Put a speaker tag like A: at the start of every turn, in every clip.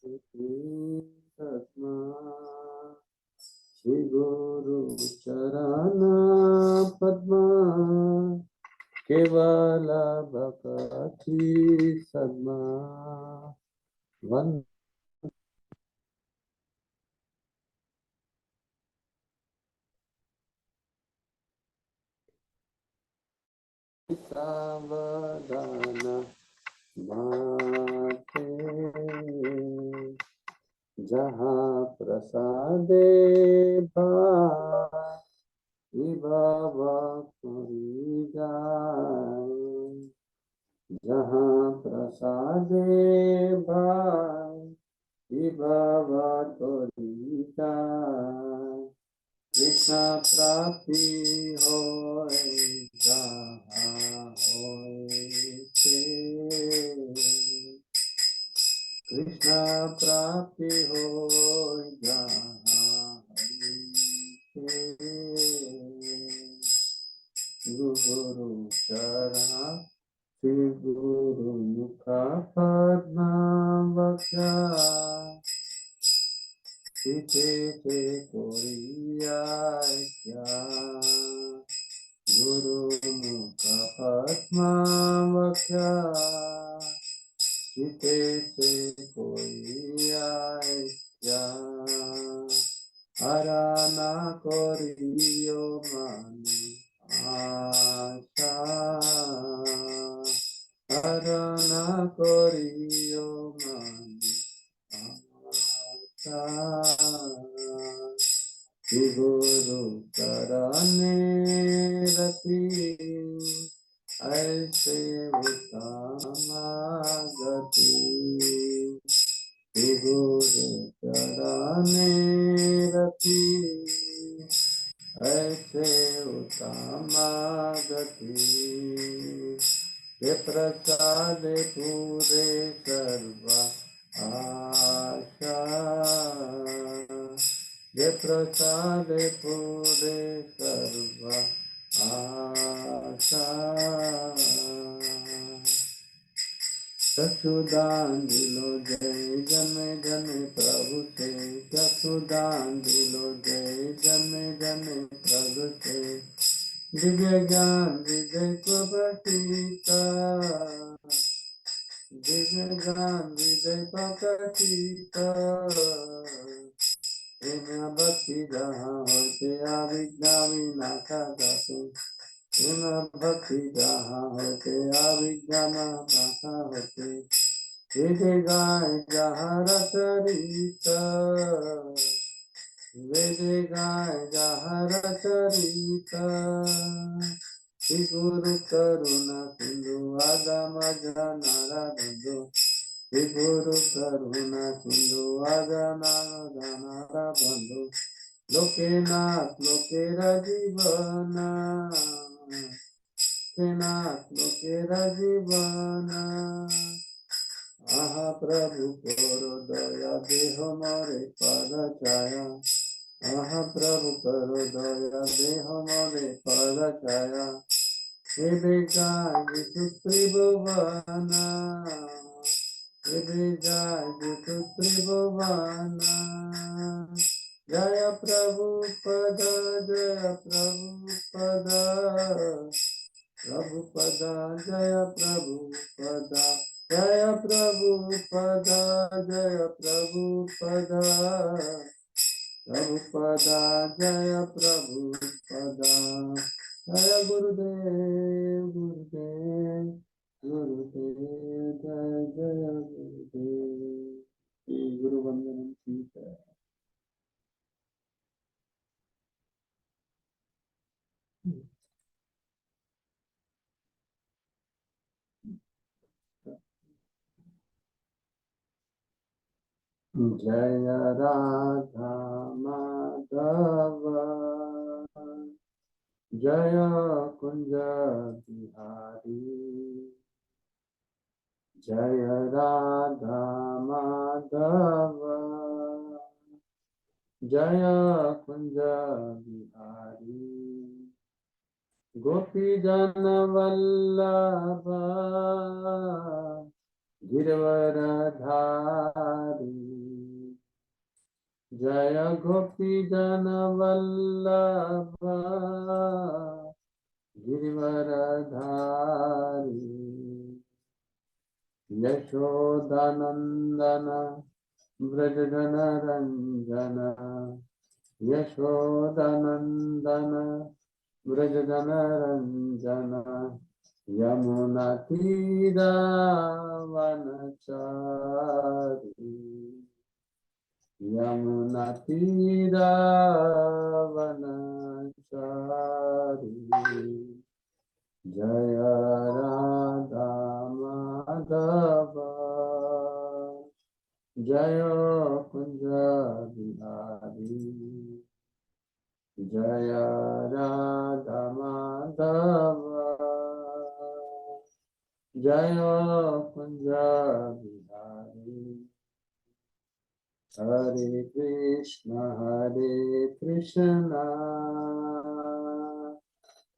A: तस्मा श्री गुरु चरण पद्मा केवल भक्ति सद्मा वंदे सावधान माते जहाँ प्रसादे भाई बाबा पुरी जाए जहाँ प्रसादे भाई बाबा पुरी जाए कृष्ण प्राप्ति होए जहाँ होए से कृष्ण प्राप्ति होए जहाँ होए से गुरु चरण श्री गुरु मुख पद्मा वक्षा सीते से कोई आए क्या गुरु मुख पद्मा वक्षा सीते से कोई आए क्या आराना करियो माने आशा आराना करियो माने गुरु चरणे रति ऐसे उत्तम गति गुरु चरणे रति ऐसे उत्तम गति के प्रसाद पूरे सर्वा आशा ये प्रसाद पूरे सर्व आशा चक्षुदान दिलो जय जन जन प्रभु से चक्षुदान दिलो जय जन जन प्रभु से दिव्य ज्ञान हृदय को प्रतीता दिव्य ज्ञान हृदय को प्रतीता भक्ति जहाँ होते अविद्या विनाशा जाते भक्ति जहाँ होते अविद्या नाशा होते वेद गाय जहाँ रचरिता वेद गाय जहाँ रचरिता श्री गुरु करुणा सिंधु आगम जनारा बंधु श्री गुरु करुणा सिंधु आगनारा बंधु लोके नाथ लोकेरा जीवना लोकेरा जीवना आहा प्रभु करो दया देह मोरे पद छाया आहा प्रभु करो दया देह मोरे पद छाया हे बेगाय त्रिभुवना जय त्रिभुवना जय प्रभु पद जय प्रभु पद प्रभु पद जय प्रभु पद जय प्रभु पद जय प्रभु पद प्रभु पद जय प्रभु पद जय गुरुदेव गुरुदेव गुरुदेव जय जय गुरुदेव गुरु वंदनम ठीक है। जय राधा माधव जय कुंज बिहारी जय राधा माधव जय कुंज बिहारी गोपी जन वल्लभ गिरवरधारी जय गोपी जन वल्लभ गिरवरधारी यशोदानंदन व्रजगण रंजन यशोदानंदन व्रजगण रंजन यमुना तीरावनचारी यमुना तीरावनचारी जय राधा माधव जय कुंज बिहारी जय राधा माधव जय कुंज बिहारी हरे कृष्ण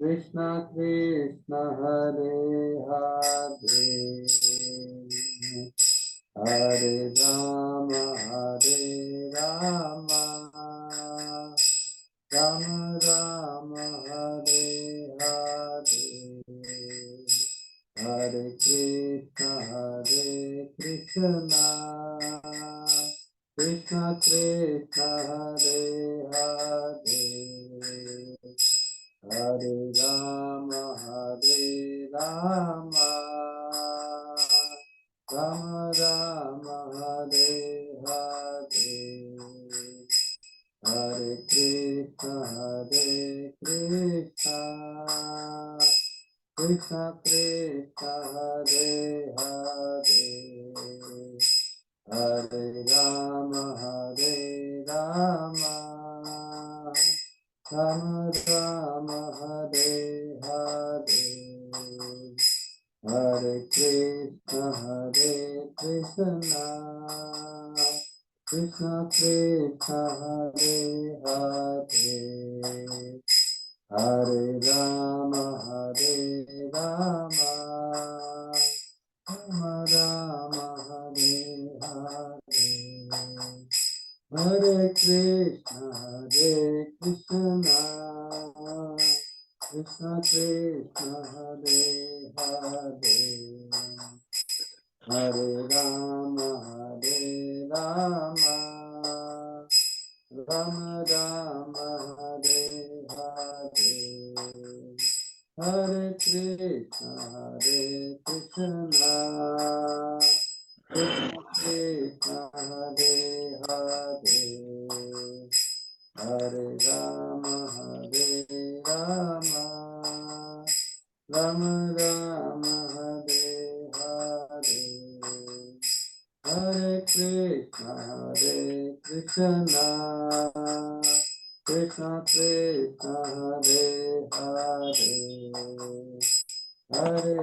A: कृष्ण कृष्ण हरे हरे हरे राम राम राम हरे हरे हरे कृष्ण कृष्ण कृष्ण हरे हरे हरे राम राम राम हरे हरे हरे कृष्ण कृष्ण कृष्ण हरे हरे हरे राम राम राम हरे हरे हरे कृष्ण कृष्ण कृष्ण हरे हरे हरे राम राम राम हरे हरे हरे कृष्ण कृष्ण कृष्ण हरे हरे हरे राम राम राम हरे हरे हरे कृष्ण कृष्ण कृष्ण हरे हरे हरे राम राम राम हरे हरे हरे कृष्ण कृष्ण कृष्ण हरे हरे हरे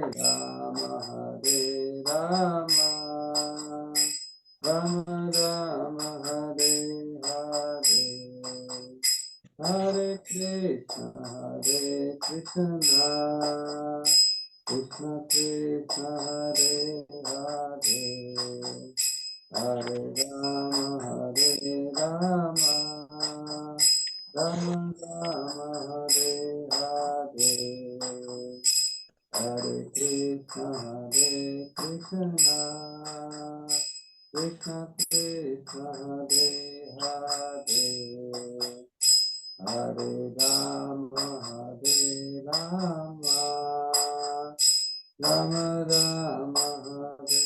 A: राम राम हरे हरे हरे कृष्ण कृष्ण कृष्ण हरे हरे हरे राम राम हरे हरे हरे कृष्ण कृष्ण कृष्ण हरे हरे हरे राम राम राम हरे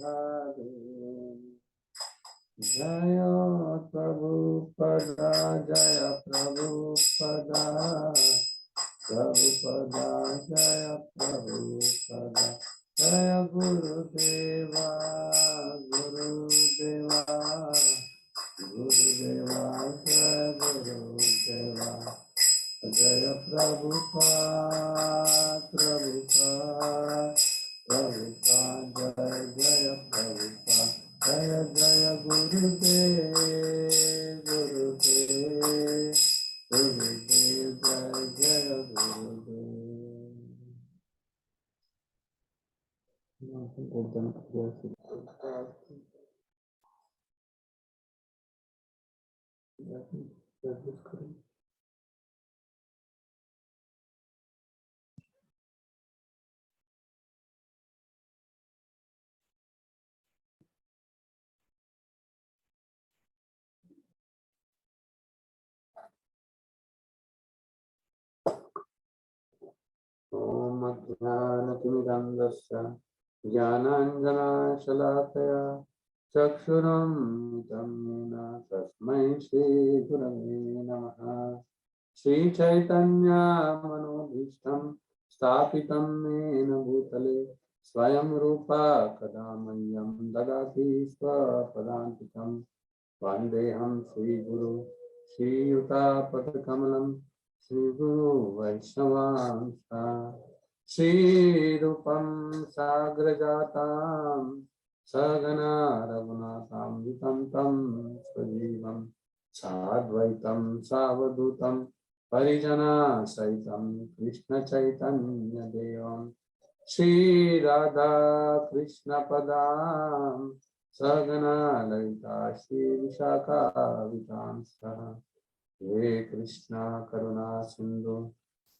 A: हरे जय प्रभुपदा जय प्रभुपदा प्रभुपदा जय प्रभुपदा जय गुरुदेवा गुरुदेवा गुरुदेवा जय गुरुदेवा जय प्रभुपाद प्रभुपाद प्रभुपाद जय प्रभुपाद जय जय गुरुदेव गुरुदेव गुरुदेव जय जय गुरुदेव ओम अज्ञानतिमिरन्धस्य ज्ञानाञ्जनशलाकया चक्षुरुन्मिलितं येन तस्मै श्रीगुरवे नमः। श्रीचैतन्यमनोभीष्टं स्थापितं येन भूतले स्वयं रूपा कदा मह्यं ददाति स्वपदान्तिकं। वन्देऽहं श्रीगुरु श्रीयुतापदकमलं श्रीगुरु वैष्णवांश श्रीरूपं साग्रजातां सगना रघुनाथान्वितं तं सजीवं साद्वैतं सावधूतं परिजनसहितं कृष्णचैतन्यदेवं श्रीराधा कृष्णपदां सगना ललिता श्रीविशाखावितां सह। हे कृष्णा करुणा सिंधु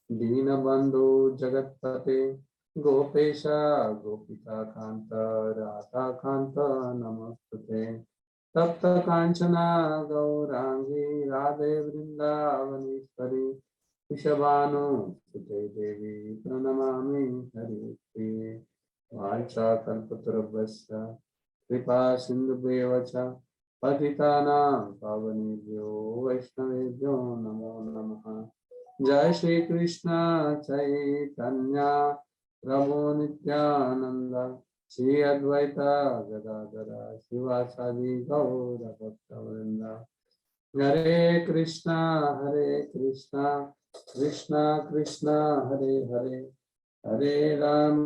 A: दीनबंधु जगत्पते गोपेश गोपिका कांत राधा कांत नमस्तुते। तप्त कांचना गौरांगी राधे वृंदावनेश्वरी वृषभानुसुते देवी प्रणमामि हरिप्रिये। वाञ्छाकल्पतरुभ्यश्च कृपा सिन्धुभ्येव च पतितानां पावनेभ्यो वैष्णवेभ्यो नमो नमः। जय श्री कृष्ण चैतन्य प्रभु नित्यानंद श्री अद्वैत गदाधर शिवासादि गौर भक्तवृंद। हरे कृष्णा कृष्णा कृष्णा हरे हरे हरे राम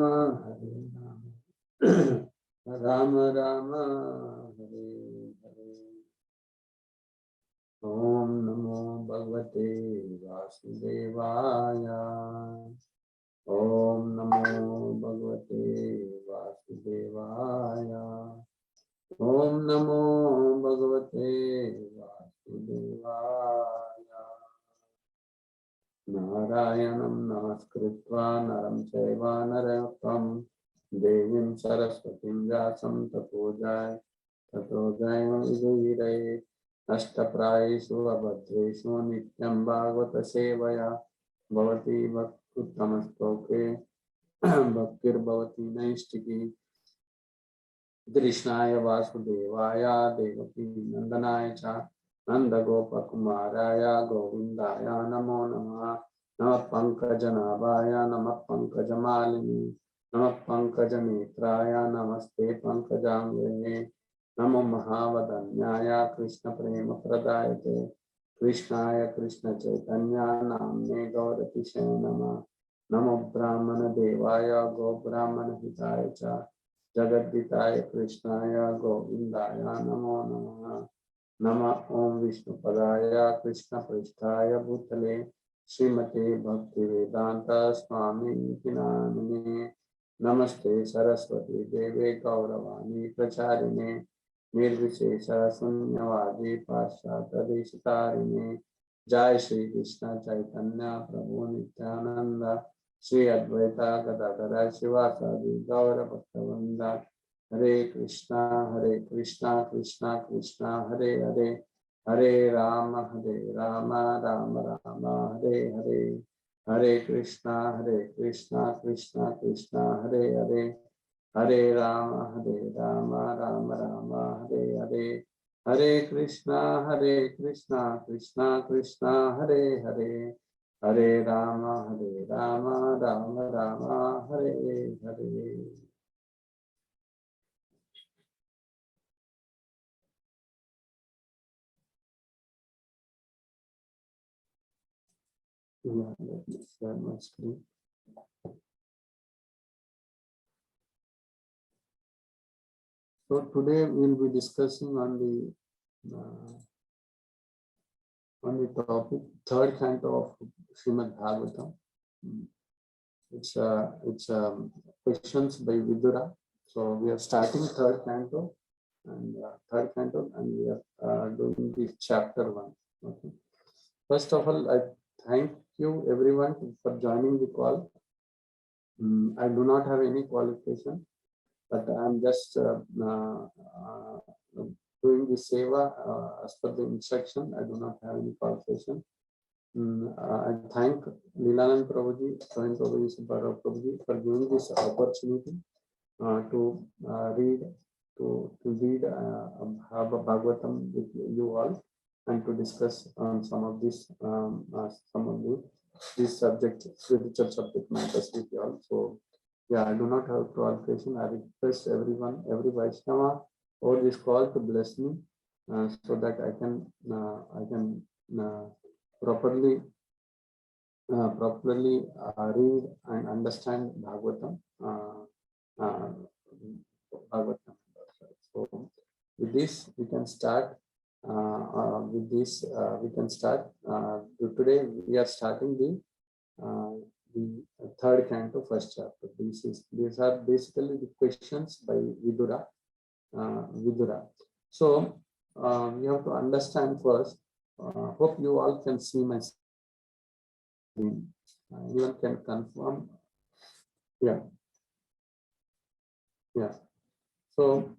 A: राम राम हरे हरे। ओम नमो भगवते वासुदेवाय। ओम नमो भगवते वासुदेवाय। ओम नमो भगवते वासुदेवाय। नारायणं नमस्कृत्वा नरं चैव नरोत्तमं देवीं सरस्वतीं व्यासं ततो जयमुदीरये। अष्टप्रायेषु अभद्रेषु नित्यं भागवत सेवया भवति भक्त्युत्तमश्लोके भक्तिर्भवति नैष्टिकी। कृष्णाय वासुदेवाय देवकी नंदनाय च नंदगोपकुमाराय गोविन्दाय नमो नमः। नमः पंकजनाभाय नमः पंकजमालिनी नमः पंकजनेत्राय नमस्ते पंकजांगे। नमो महावदन्याय कृष्ण प्रेम प्रदायते कृष्णाय कृष्ण चैतन्य नाम्ने गौरतिशे नमः। नमो ब्राह्मण देवाय गो ब्राह्मण हिताय च जगद्दिताय कृष्णाय गोविन्दाय नमो नमः। नमः ओं विष्णुपदाय कृष्ण पृष्ठाय भूतले श्रीमते भक्तिवेदांत स्वामी नामिने। नमस्ते सरस्वती देवे गौरवाणी प्रचारिणे निर्विशेष शून्यवादी पाश्चात्यदेशतारिणे। जय श्री कृष्ण चैतन्य प्रभु नित्यानंद श्री अद्वैता गदाधर शिवासादि गौर भक्तवृंद। हरे कृष्णा कृष्णा कृष्णा हरे हरे हरे राम राम राम हरे हरे। हरे कृष्णा कृष्णा कृष्णा हरे हरे हरे राम राम राम हरे हरे। हरे Krishna Krishna Krishna Hare Hare Hare Ram Ram Ram Hare Hare. Let me share my screen. So today we'll be discussing on the topic third canto of Srimad Bhagavatam. It's questions by Vidura. So we are starting third canto, and we are doing the chapter 1. Okay. First of all, I thank you everyone for joining the call. I do not have any qualification, but I am just doing the seva as per the instruction. I do not have any qualification. I thank Lilananda Prabhuji, Swami Prabhuji, Subbarao Prabhuji for giving this opportunity to read Bhagavatam with you all, and to discuss on some of these these subject spiritual subject matters with you all. So yeah, I do not have qualification. I request everyone, every Vaishnava over this call to bless me, so that I can properly read and understand Bhagavatam. Bhagavatam. So with this we can start. Today we are starting the third canto, first chapter. These are basically the questions by Vidura. So we have to understand first. Hope you all can see my screen. Anyone can confirm? Yeah. So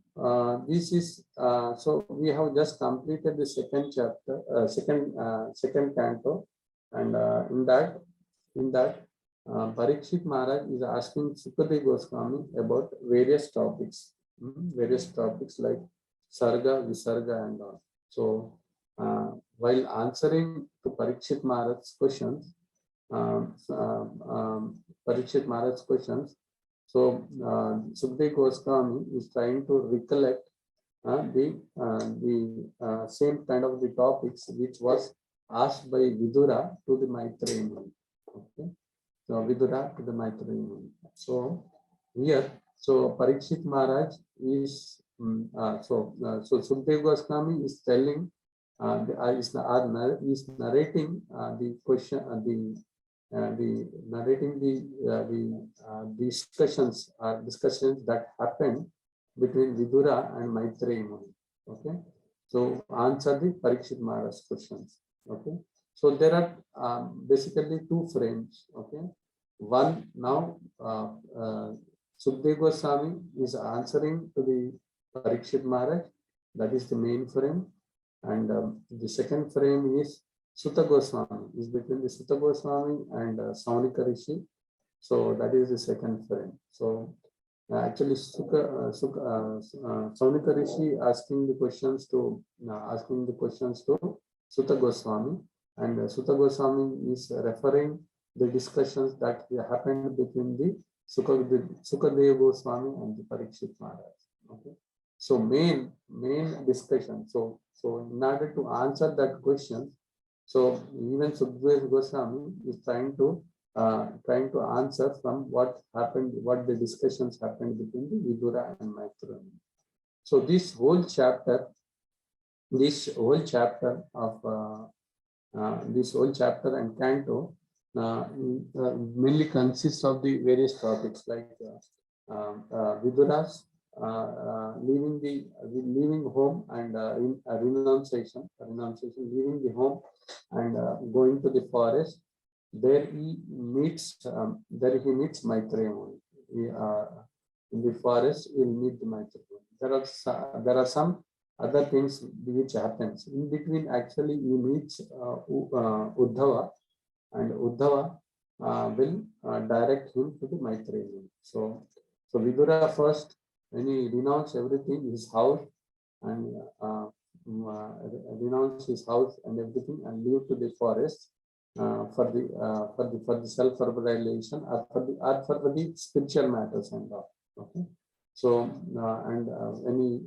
A: this is so we have just completed the second chapter, second canto, and in that Parikshit Maharaj is asking Sukadeva Goswami about various topics like Sarga, Visarga, and all. So while answering to Parikshit Maharaj's questions, so Sukadeva Goswami is trying to recollect the same kind of the topics which was asked by Vidura to the Maitreya Muni. Okay, so Vidura to the Maitreya Muni. So here, so Parikshit Maharaj is so Sukadeva Goswami is telling is narrating the question narrating the discussions that happened between Vidura and Maitreya Muni. Okay, so answer the Parikshit Maharaj questions. Okay, so there are basically two frames. Okay, one now Sukadeva Goswami is answering to the Parikshit Maharaj. That is the main frame, and the second frame is Sutta Goswami, is between the Sutta Goswami and Saunika Rishi. So that is the second frame. So actually Saunika Rishi asking the questions to Sutta Goswami, and Sutta Goswami is referring the discussions that happened between the Sukadeva Goswami and the Parikshit Maharaj. Okay, so main discussion. So in order to answer that question, so even Sukadeva Goswami is trying to answer from what the discussions happened between the Vidura and Maitreya. So this whole chapter and canto mainly consists of the various topics like Vidura's leaving home and renunciation, leaving the home and going to the forest. There he meets Maitreya Muni. In the forest, he will meet the Maitreya Muni. There are some other things which happens in between. Actually, he meets Uddhava, and Uddhava will direct him to the Maitreya Muni. So Vidura first, when he renounced everything, his house, and renounce his house and everything, and leave to the forest for the self-realization or for the spiritual matters and all. Okay, so when he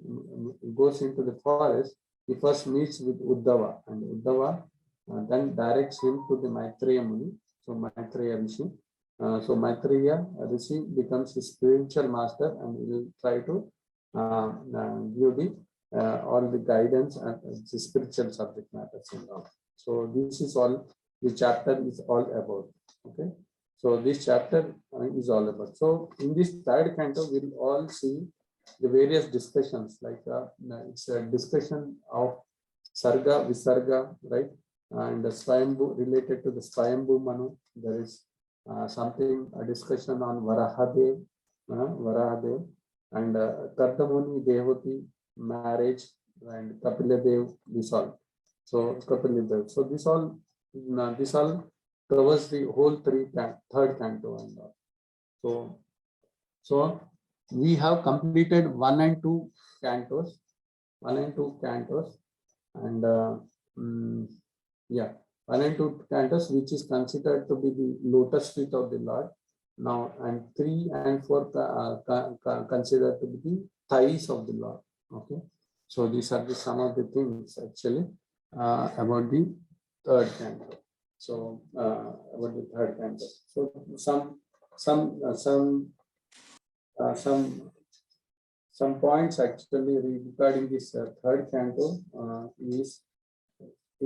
A: goes into the forest, he first meets with Uddhava, and Uddhava then directs him to the Maitreya Muni. So Maitreya Rishi. So Maitreya Rishi becomes his spiritual master, and he will try to give all the guidance and the spiritual subject matters and all. So this is all the chapter is all about. Okay, so this chapter is all about. So in this third canto, we will all see the various discussions, like it's a discussion of Sarga, Visarga, right? and the Swayambhu, related to the Swayambhu Manu, there is something, a discussion on Varahadev, and Kardamuni Devati marriage, and Kapiladev, this all. So Kapiladev. So this all covers the whole third canto and all. So we have completed 1 and 2 cantos, and yeah, 1 and 2 cantos, which is considered to be the lotus feet of the Lord. Now, and 3 and 4 considered to be the thighs of the Lord. Okay, so these are some of the things actually about the third canto. So about the third canto. So some points actually regarding this third canto is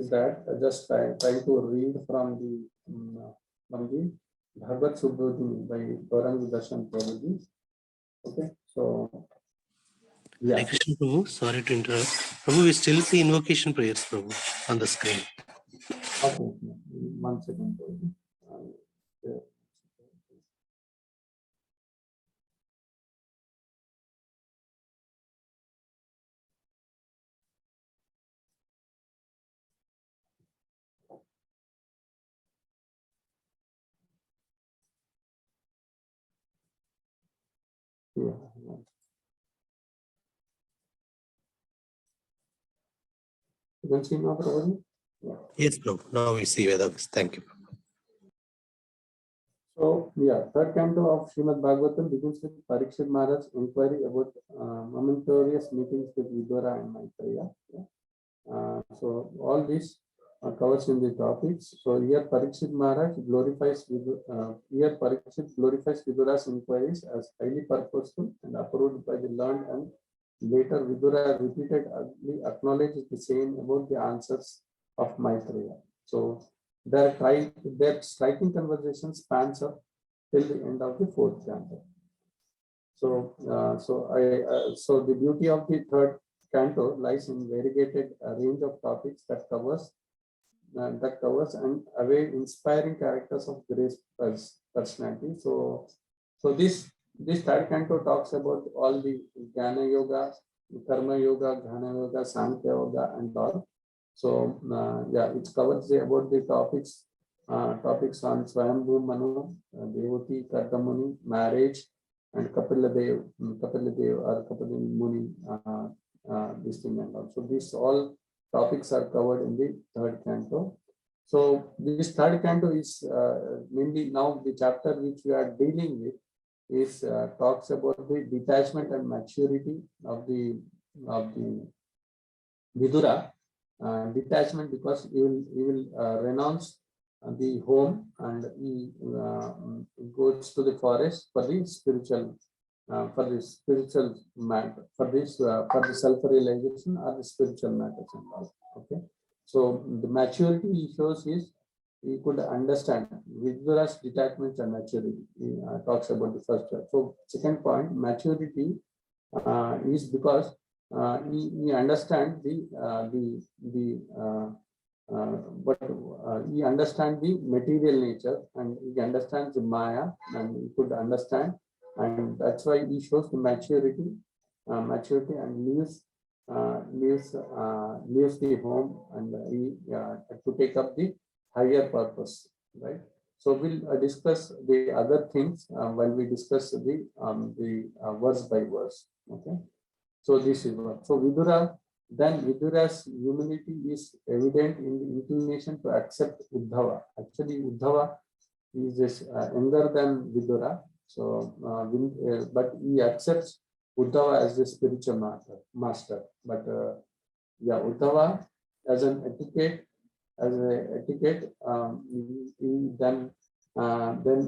A: that just trying to read from the Bhagavad Subodhini by Gauranga Darshan Prabhuji. Okay, so yeah.
B: Hare Krishna, Prabhu, sorry to interrupt. Prabhu, we still see invocation prayers, Prabhu, on the screen.
A: Okay, 1 second. Yeah. You can see now, Prabhuji? Yeah.
B: Yes, Prabhu. Now we see Vedas. Thank you.
A: So, yeah, third canto of Srimad Bhagavatam begins with Parikshit Maharaj's inquiry about momentous meetings with Vidura and Maitreya. Yeah. So, all this covers in the topics. So, here Parikshit Maharaj glorifies Vidura's inquiries as highly purposeful and approved by the learned, and later Vidura repeatedly acknowledges the same about the answers of Maitreya. So, their striking conversation spans up till the end of the fourth canto. So, so the beauty of the third canto lies in variegated range of topics that covers and away inspiring characters of great personality. So this third canto talks about all the Jnana Yoga, Karma Yoga, Jnana Yoga, Sankhya Yoga, and all. So yeah, it covers about the topics on Swayambhu Manu, Devati, Kardamuni, marriage, and Kapiladev or Kapil Muni, this thing and all. So these all topics are covered in the third canto. So this third canto is mainly now the chapter which we are dealing with is talks about the detachment and maturity of the Vidura. Detachment because he will renounce the home and he goes to the forest for the spiritual matter, for the self-realization or the spiritual matters and all. Okay, so the maturity he shows is he could understand Vidura's detachment and maturity. He talks about the first one. So second point, maturity is because he understands he understands the material nature, and he understands the Maya, and he could understand, and that's why he shows the maturity and leaves the home, and he to take up the higher purpose, right? So we'll discuss the other things while we discuss the verse by verse. Okay. So this is what. So Vidura's humility is evident in the inclination to accept Uddhava. Actually, Uddhava is just, younger than Vidura. So, but he accepts Uddhava as the spiritual master. But yeah, Uddhava as an etiquette, then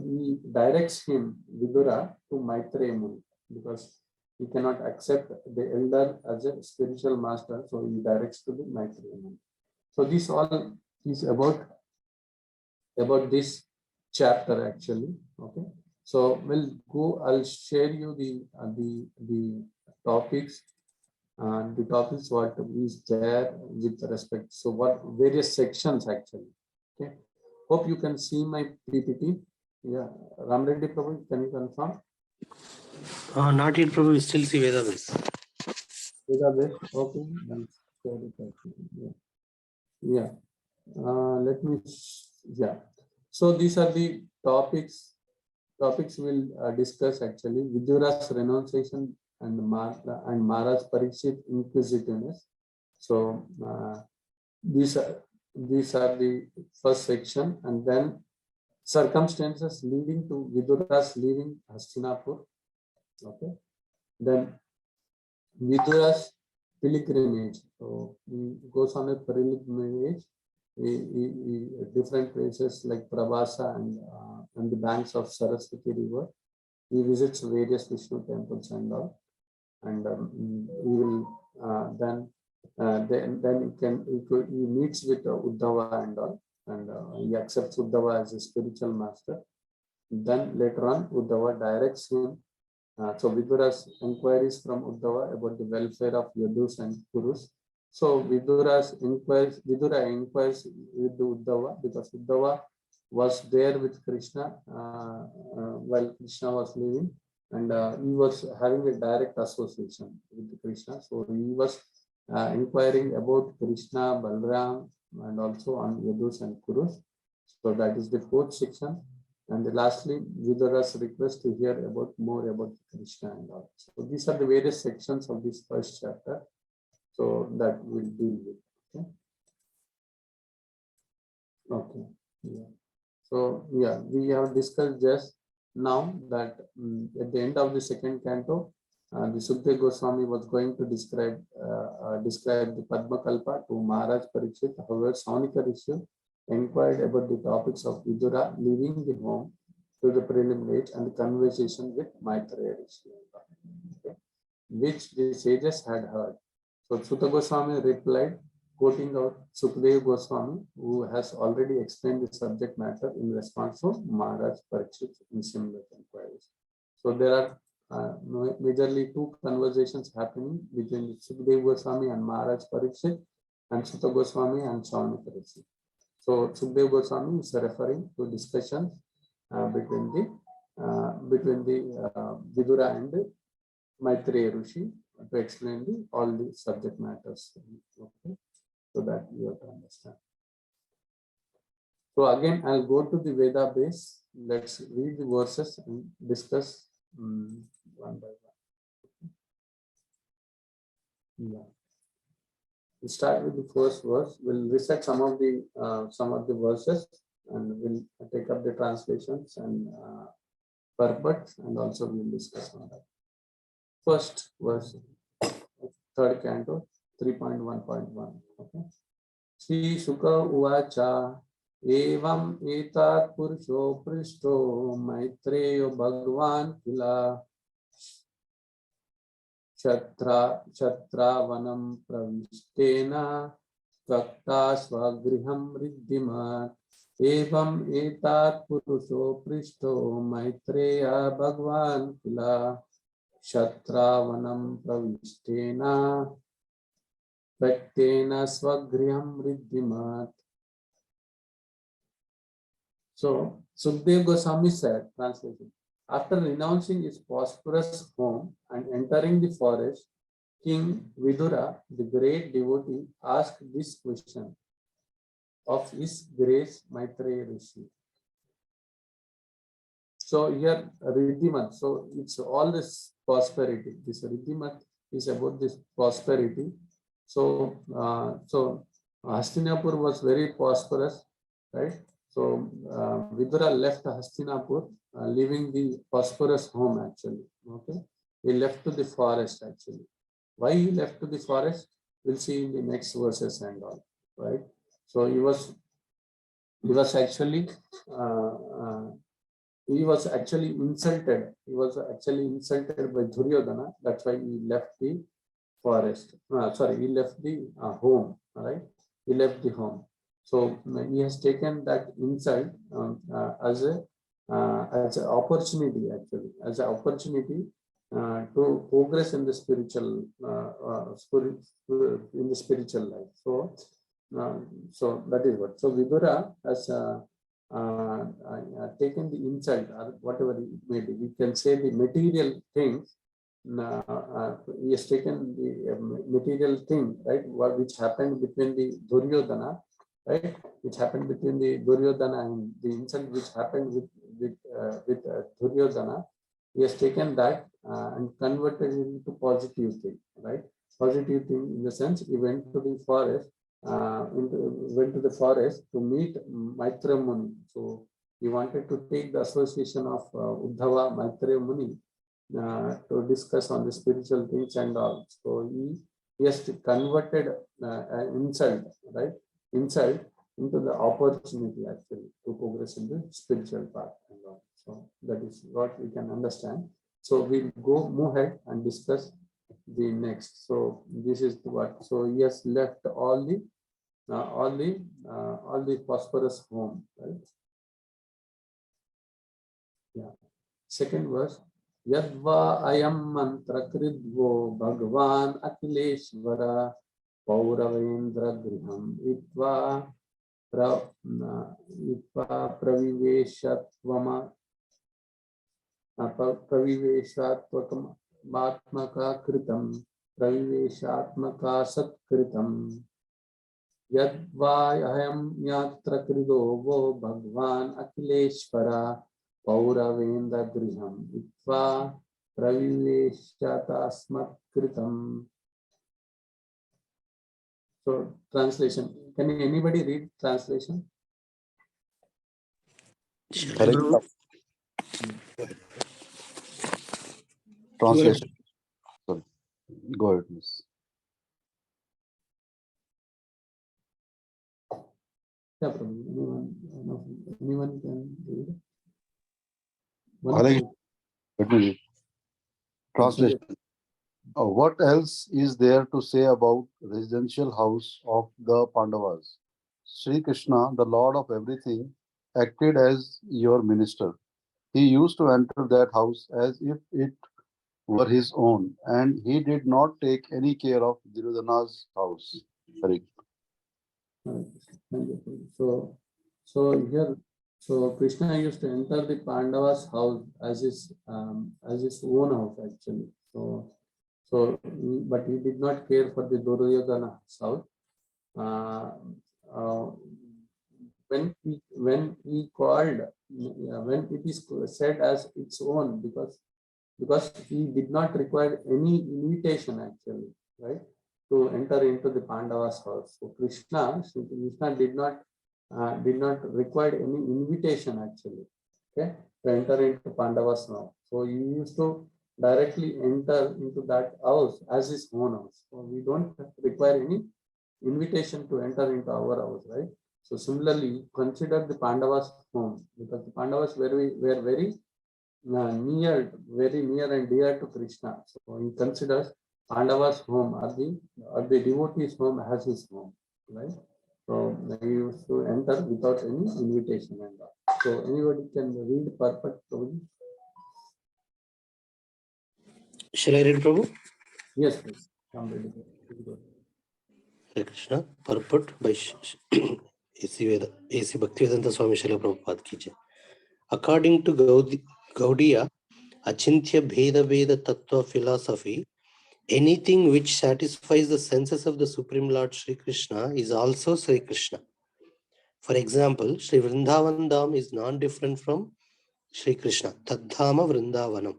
A: he directs him, Vidura, to Maitreya Muni, because he cannot accept the elder as a spiritual master, so he directs to the Maitreya Muni. So this all is about this chapter actually. Okay, so we'll go. I'll share you the topics the topics what is there with respect. So what various sections actually. Okay. Hope you can see my PPT. Yeah, Ram Reddy Prabhu, can you confirm?
B: Not yet, Prabhu. We still see Veda base.
A: Veda base. Okay. Then share it actually. Yeah. Yeah. Let me. Yeah. So these are the topics. Topics we'll discuss actually. Vidura's renunciation and Mara's Parikshit inquisitiveness. So these are the first section, and then circumstances leading to Vidura's leaving Hastinapur. Okay. Then Vidura's pilgrimage. So he goes on a pilgrimage. He different places like Prabhasa and the banks of Saraswati River. He visits various Vishnu temples and all, and he will he meets with Uddhava and all, and he accepts Uddhava as a spiritual master. Then later on, Uddhava directs him. So Vidura's inquiries from Uddhava about the welfare of Yadus and Kurus. So Vidura inquires with Uddhava because Uddhava was there with Krishna while Krishna was living, and he was having a direct association with Krishna. So he was inquiring about Krishna, Balram, and also on Yadus and Kurus. So that is the fourth section. And lastly, Vidura's request to hear more about Krishna and all. So these are the various sections of this first chapter. So that we'll deal with. Okay. Yeah. So yeah, we have discussed just now that at the end of the second canto, the Sukdev Goswami was going to describe the Padma Kalpa to Maharaj Parikshit. However, Saunika Rishi inquired about the topics of Vidura leaving the home to the preliminary and the conversation with Maitreya Rishi, which the sages had heard. So Sutta Goswami replied, quoting out Sukdev Goswami, who has already explained the subject matter in response to Maharaj Parikshit in similar inquiries. So there are majorly two conversations happening between Sukdev Goswami and Maharaj Parikshit, and Sutta Goswami and Saunika Rishi. So Sukdev Goswami is referring to discussions between the Vidura and Maitreya Rishi to explain all the subject matters. Okay, so that you have to understand. So again, I'll go to the Veda base. Let's read the verses and discuss one by one. Yeah. We'll start with the first verse. We'll recite some of the verses, and we'll take up the translations and purport, and also we'll discuss on that. First verse, third canto, 3.1.1. Okay. Sri Sukha Uvacha Evam Etat Purusho Prishto Maitreyo Bhagwan Kila Chatravanam Pravishtena Kakta Swagriham Riddhimat Evam Etat Purusho Prishto Maitreya Bhagwan Kila Chatravanam Pravishtena Kaktena Swagriham Riddhimat. So Sukdev Goswami said, translation, after renouncing his prosperous home and entering the forest, King Vidura, the great devotee, asked this question of His Grace Maitreya Rishi. So here Riddhimat, so it's all this prosperity. This Riddhimat is about this prosperity. So Hastinapur was very prosperous, right? So Vidura left Hastinapur, leaving the prosperous home actually. Okay, he left to the forest actually. Why he left to the forest? We'll see in the next verses and all. Right. So he was actually insulted. He was actually insulted by Duryodhana. That's why he left the forest. He left the home. Right. He left the home. So he has taken that insult as an opportunity actually, as an opportunity to progress in the spiritual life. So that is what. So Vidura has taken the insult or whatever it may be. We can say the material things. He has taken the material thing, right, which happened between the Duryodhana, right, which happened between the Duryodhana and the insult which happened with Duryodhana. He has taken that and converted it into positive thing, right? Positive thing in the sense he went to the forest, went to the forest to meet Maitreya Muni. So he wanted to take the association of Uddhava, Maitreya Muni to discuss on the spiritual things and all. So he has converted insult, right? Insult into the opportunity actually to progress in the spiritual path and all. So that is what we can understand. So we'll move ahead and discuss the next. So this is what. So he has left all the prosperous home, right? Yeah. Second verse. Yadva ayam mantra kridvo Bhagwan Akileshvara Pauravendra Griham Itva Praviveshatvama Praviveshatmakam Kritam Praviveshatmaka Satkritam Yadvayam Yatra Kridovo Bhagwan Akileshvara Pauravendra Griham Itva Praviveshatasmat Kritam. So translation. Can anybody read translation?
C: Correct. Translation. Sorry. Go ahead, please.
A: Yeah, anyone can read?
C: Let me read. Translation. What else is there to say about residential house of the Pandavas? Sri Krishna, the Lord of everything, acted as your minister. He used to enter that house as if it were his own, and he did not take any care of Duryodhana's house. Correct.
A: So here, so Krishna used to enter the Pandavas' house as his own house actually. But he did not care for the Duryodhana's house. When he called, when it is said as its own, because he did not require any invitation actually, right, to enter into the Pandavas' house. So Krishna did not require any invitation actually, okay, to enter into Pandavas' house. So he used to directly enter into that house as his own house. So we don't require any invitation to enter into our house, right? So similarly, consider the Pandavas' home, because the Pandavas were very near and dear to Krishna. So he considers Pandava's home or the devotee's home as his home, right? So he used to enter without any invitation and all. So anybody can read purport, Prabhuji?
B: Shall I read, Prabhu?
A: Yes, please. I'm ready.
B: Hare Krishna. Purport by A.C. Bhaktivedanta Swami Srila Prabhupada ki jai. According to Gaudiya Achintya Bheda Tattva philosophy, anything which satisfies the senses of the Supreme Lord Sri Krishna is also Sri Krishna. For example, Sri Vrindavan Dham is non-different from Sri Krishna, Tadhama Vrindavanam.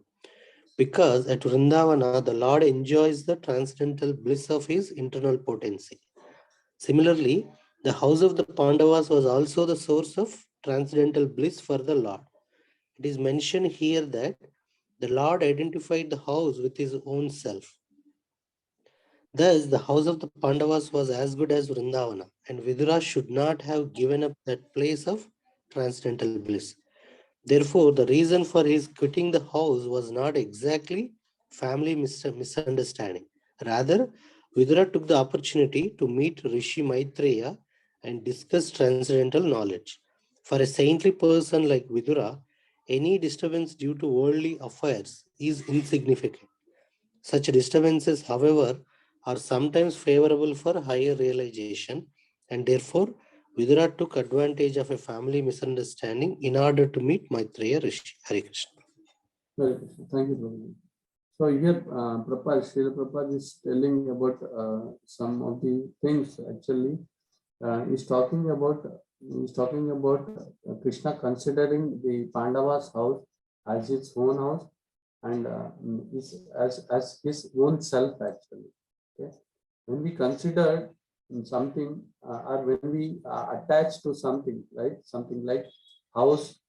B: Because at Vrindavana, the Lord enjoys the transcendental bliss of his internal potency. Similarly, the house of the Pandavas was also the source of transcendental bliss for the Lord. It is mentioned here that the Lord identified the house with his own self. Thus, the house of the Pandavas was as good as Vrindavana, and Vidura should not have given up that place of transcendental bliss. Therefore, the reason for his quitting the house was not exactly family misunderstanding. Rather, Vidura took the opportunity to meet Rishi Maitreya and discuss transcendental knowledge. For a saintly person like Vidura, Any disturbance due to worldly affairs is insignificant. Such disturbances, however, are sometimes favorable for higher realization, and therefore Vidura took advantage of a family misunderstanding in order to meet Maitreya Rishi. Hare Krishna.
A: Hare Krishna. Thank you, Prabhuji. So here, Prabhupada, Srila Prabhupada is telling about some of the things. Actually, he's talking about Krishna considering the Pandavas' house as his own house and as his own self. Actually, okay. When we consider something or when we attach to something, right? Something like house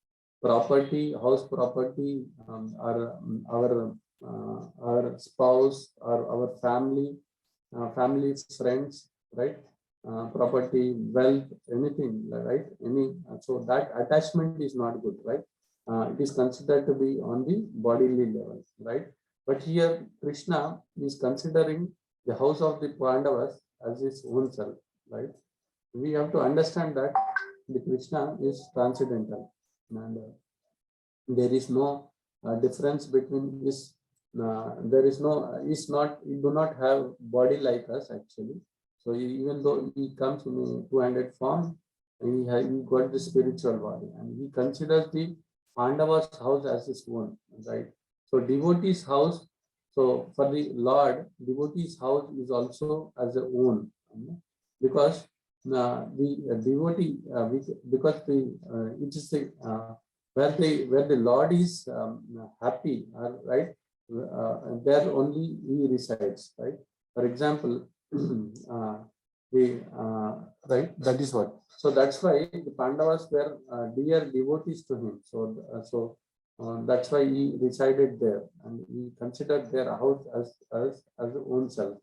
A: property, our spouse or our family, family, friends, right? Property, wealth, anything, right? So that attachment is not good, right? It is considered to be on the bodily level, right? But here Krishna is considering the house of the Pandavas as his own self, right? We have to understand that the Krishna is transcendental, and there is no difference between his. There is no. He's not. He do not have body like us actually. So even though he comes in a two-handed form, he got the spiritual body, and he considers the Pandava's house as his own, right? So devotee's house. So for the Lord, devotee's house is also as a own, because the devotee, because it is the where the Lord is happy, right? There only he resides, right? For example, right, that is what. So that's why the Pandavas were dear devotees to him. So that's why he resided there, and he considered their house as own self.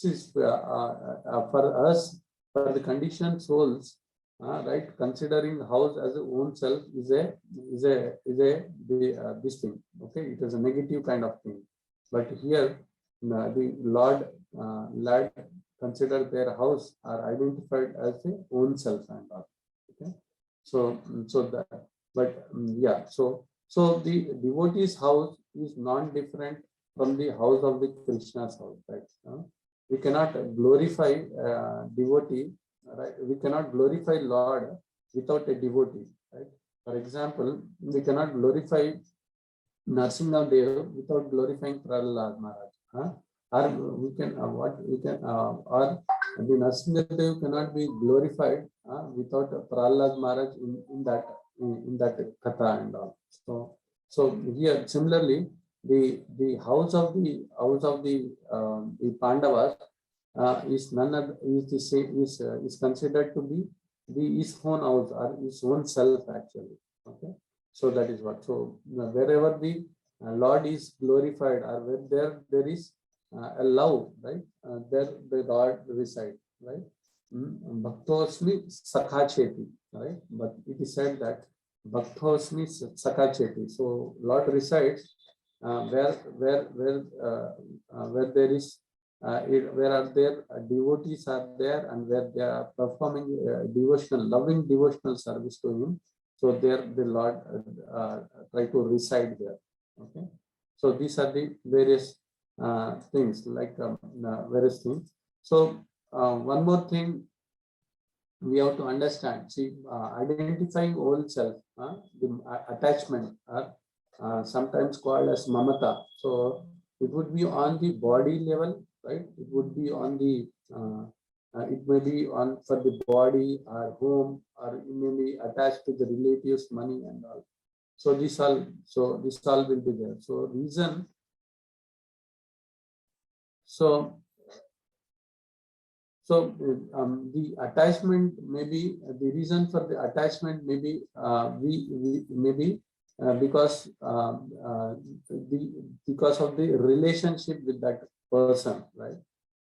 A: This is for us, for the conditioned souls, right? Considering house as a own self is this thing. Okay, it is a negative kind of thing. But here, the Lord consider their house are identified as their own self and all. Okay, so that, but yeah, so the devotee's house is non-different from the house of the Krishna's house, right? We cannot glorify devotee, right? We cannot glorify Lord without a devotee, right? For example, we cannot glorify Narsimha Dev without glorifying Prahlad Maharaj. Or we can or the Narsimha Dev cannot be glorified without Prahlad Maharaj in that katha and all. So here similarly, the house of the Pandavas is none other, is the same, is considered to be his own house or his own self actually. Okay, so that is what. So wherever the Lord is glorified or where there is a love, right? There the Lord resides, right? Bhaktosmi Sakhacheti, right? But it is said that Bhaktosmi Sakhacheti. So Lord resides where there is where are there devotees are there, and where they are performing loving devotional service to him. So there the Lord try to reside there. Okay, so these are the various things, like various things. So one more thing we have to understand. See, identifying old self, the attachment, sometimes called as mamata. So it would be on the body level, right? It would be on the it may be on for the body or home, or it may be attached to the relatives, money and all. So this all will be there. So reason. So the attachment may be the reason for the attachment may be because because of the relationship with that person, right?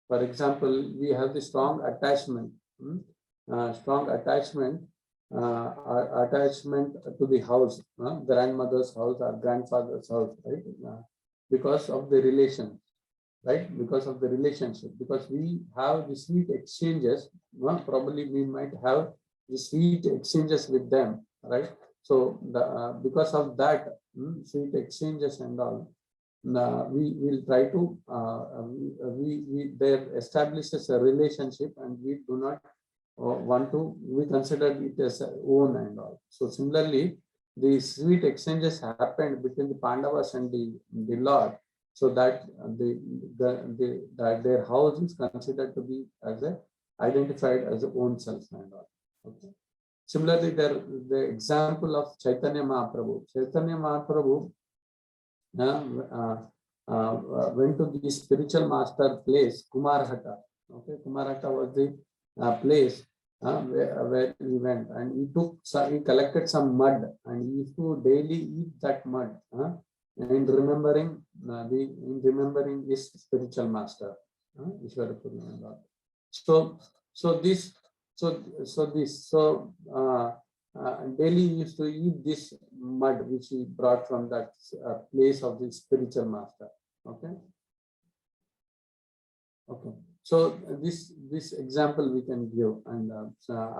A: For example, we have the strong attachment, attachment to the house, grandmother's house or grandfather's house, right? Because of the relation, right? Because of the relationship, because we have the sweet exchanges, probably we might have the sweet exchanges with them, right? So because of that, sweet exchanges and all, we will try to there establishes a relationship, and we do not want to, we consider it as own and all. So similarly, the sweet exchanges happened between the Pandavas and the Lord, so that that their house is considered to be as a identified as a own self and all. Okay. Similarly, the example of Chaitanya Mahaprabhu. Chaitanya Mahaprabhu went to the spiritual master place, Kumarhata. Okay, Kumarhata was the place where he went, and he collected some mud, and he used to daily eat that mud in remembering his spiritual master, Ishwara Purnanda. Daily he used to eat this mud which he brought from that place of the spiritual master. Okay. Okay. So this example we can give, and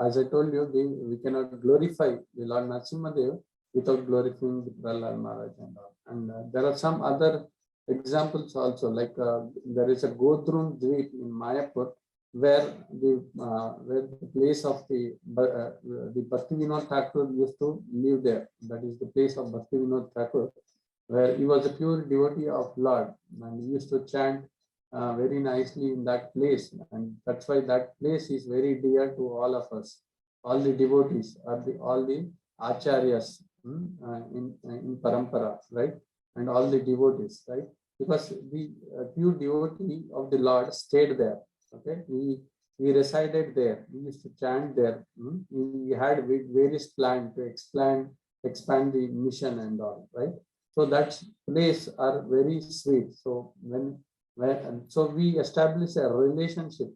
A: as I told you, we cannot glorify the Lord Narasimhadev without glorifying the Prahlad Maharaj and all. And there are some other examples also, like there is a Godrum Dweep in Mayapur, where the place of the Bhakti Vinod Thakur used to live there. That is the place of Bhakti Vinod Thakur, where he was a pure devotee of Lord, and he used to chant very nicely in that place, and that's why that place is very dear to all of us, all the devotees, all the acharyas in parampara, right, and all the devotees, right, because the pure devotee of the Lord stayed there. Okay, he resided there. He used to chant there. He had various plans to expand the mission and all, right. So that place are very sweet. So so we establish a relationship,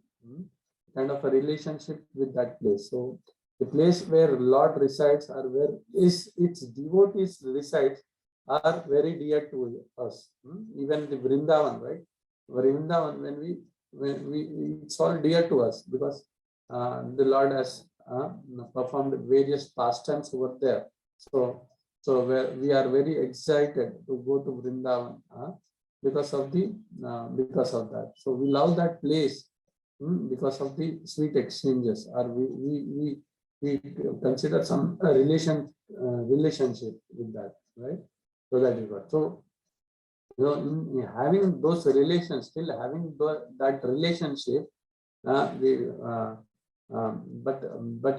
A: kind of a relationship with that place. So the place where Lord resides, or where its devotees resides, are very dear to us. Even the Vrindavan, right? Vrindavan, when we it's all dear to us, because the Lord has performed various pastimes over there. So we are very excited to go to Vrindavan because of that. So we love that place because of the sweet exchanges, or we consider some relationship with that, right? So that is what. So in having those relations, still having that relationship, but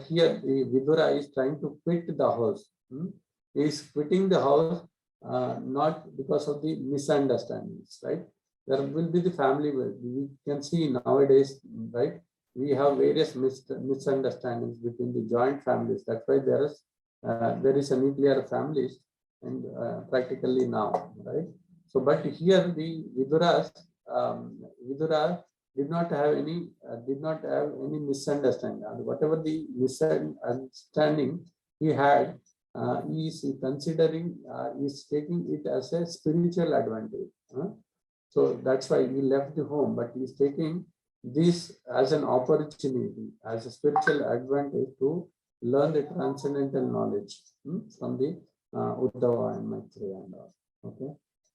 A: here the Vidura is trying to quit the house. He is quitting the house not because of the misunderstandings, right? There will be the family. We can see nowadays, right? We have various misunderstandings between the joint families. That's why there is a nuclear families, and practically now, right? So, but here the Vidura did not have any misunderstanding. Whatever the misunderstanding he had, he is considering, is taking it as a spiritual advantage. So that's why he left the home, but he is taking this as an opportunity, as a spiritual advantage to learn the transcendental knowledge from the Uddhava and Maitreya and all. Okay.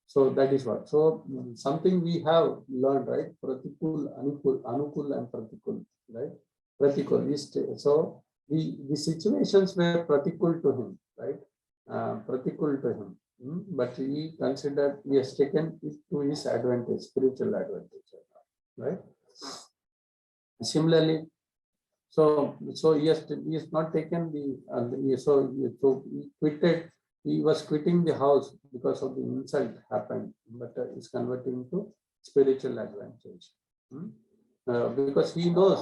A: So that is what. So something we have learned, right? Pratikul, Anukul, and Pratikul, right? Pratikul is so the situations were pratikul to him, right? Pratikul to him, but he considered, he has taken it to his advantage, spiritual advantage, right? Similarly, so he has not taken so he quitted. He was quitting the house because of the insult happened, but is converting to spiritual advantage. Because he knows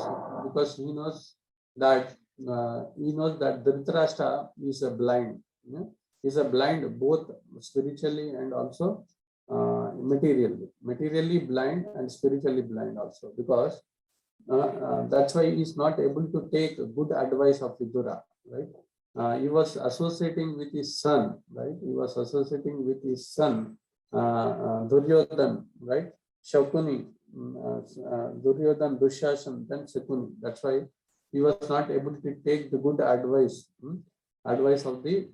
A: that Dhritarashtra is a blind. Is a blind both spiritually and also materially blind and spiritually blind also, because that's why he is not able to take good advice of Vidura, right? He was associating with his son, right? He was associating with his son, Duryodhan, right? Shakuni, Duryodhan, Dushashan, then Shakuni. That's why he was not able to take the good advice advice of the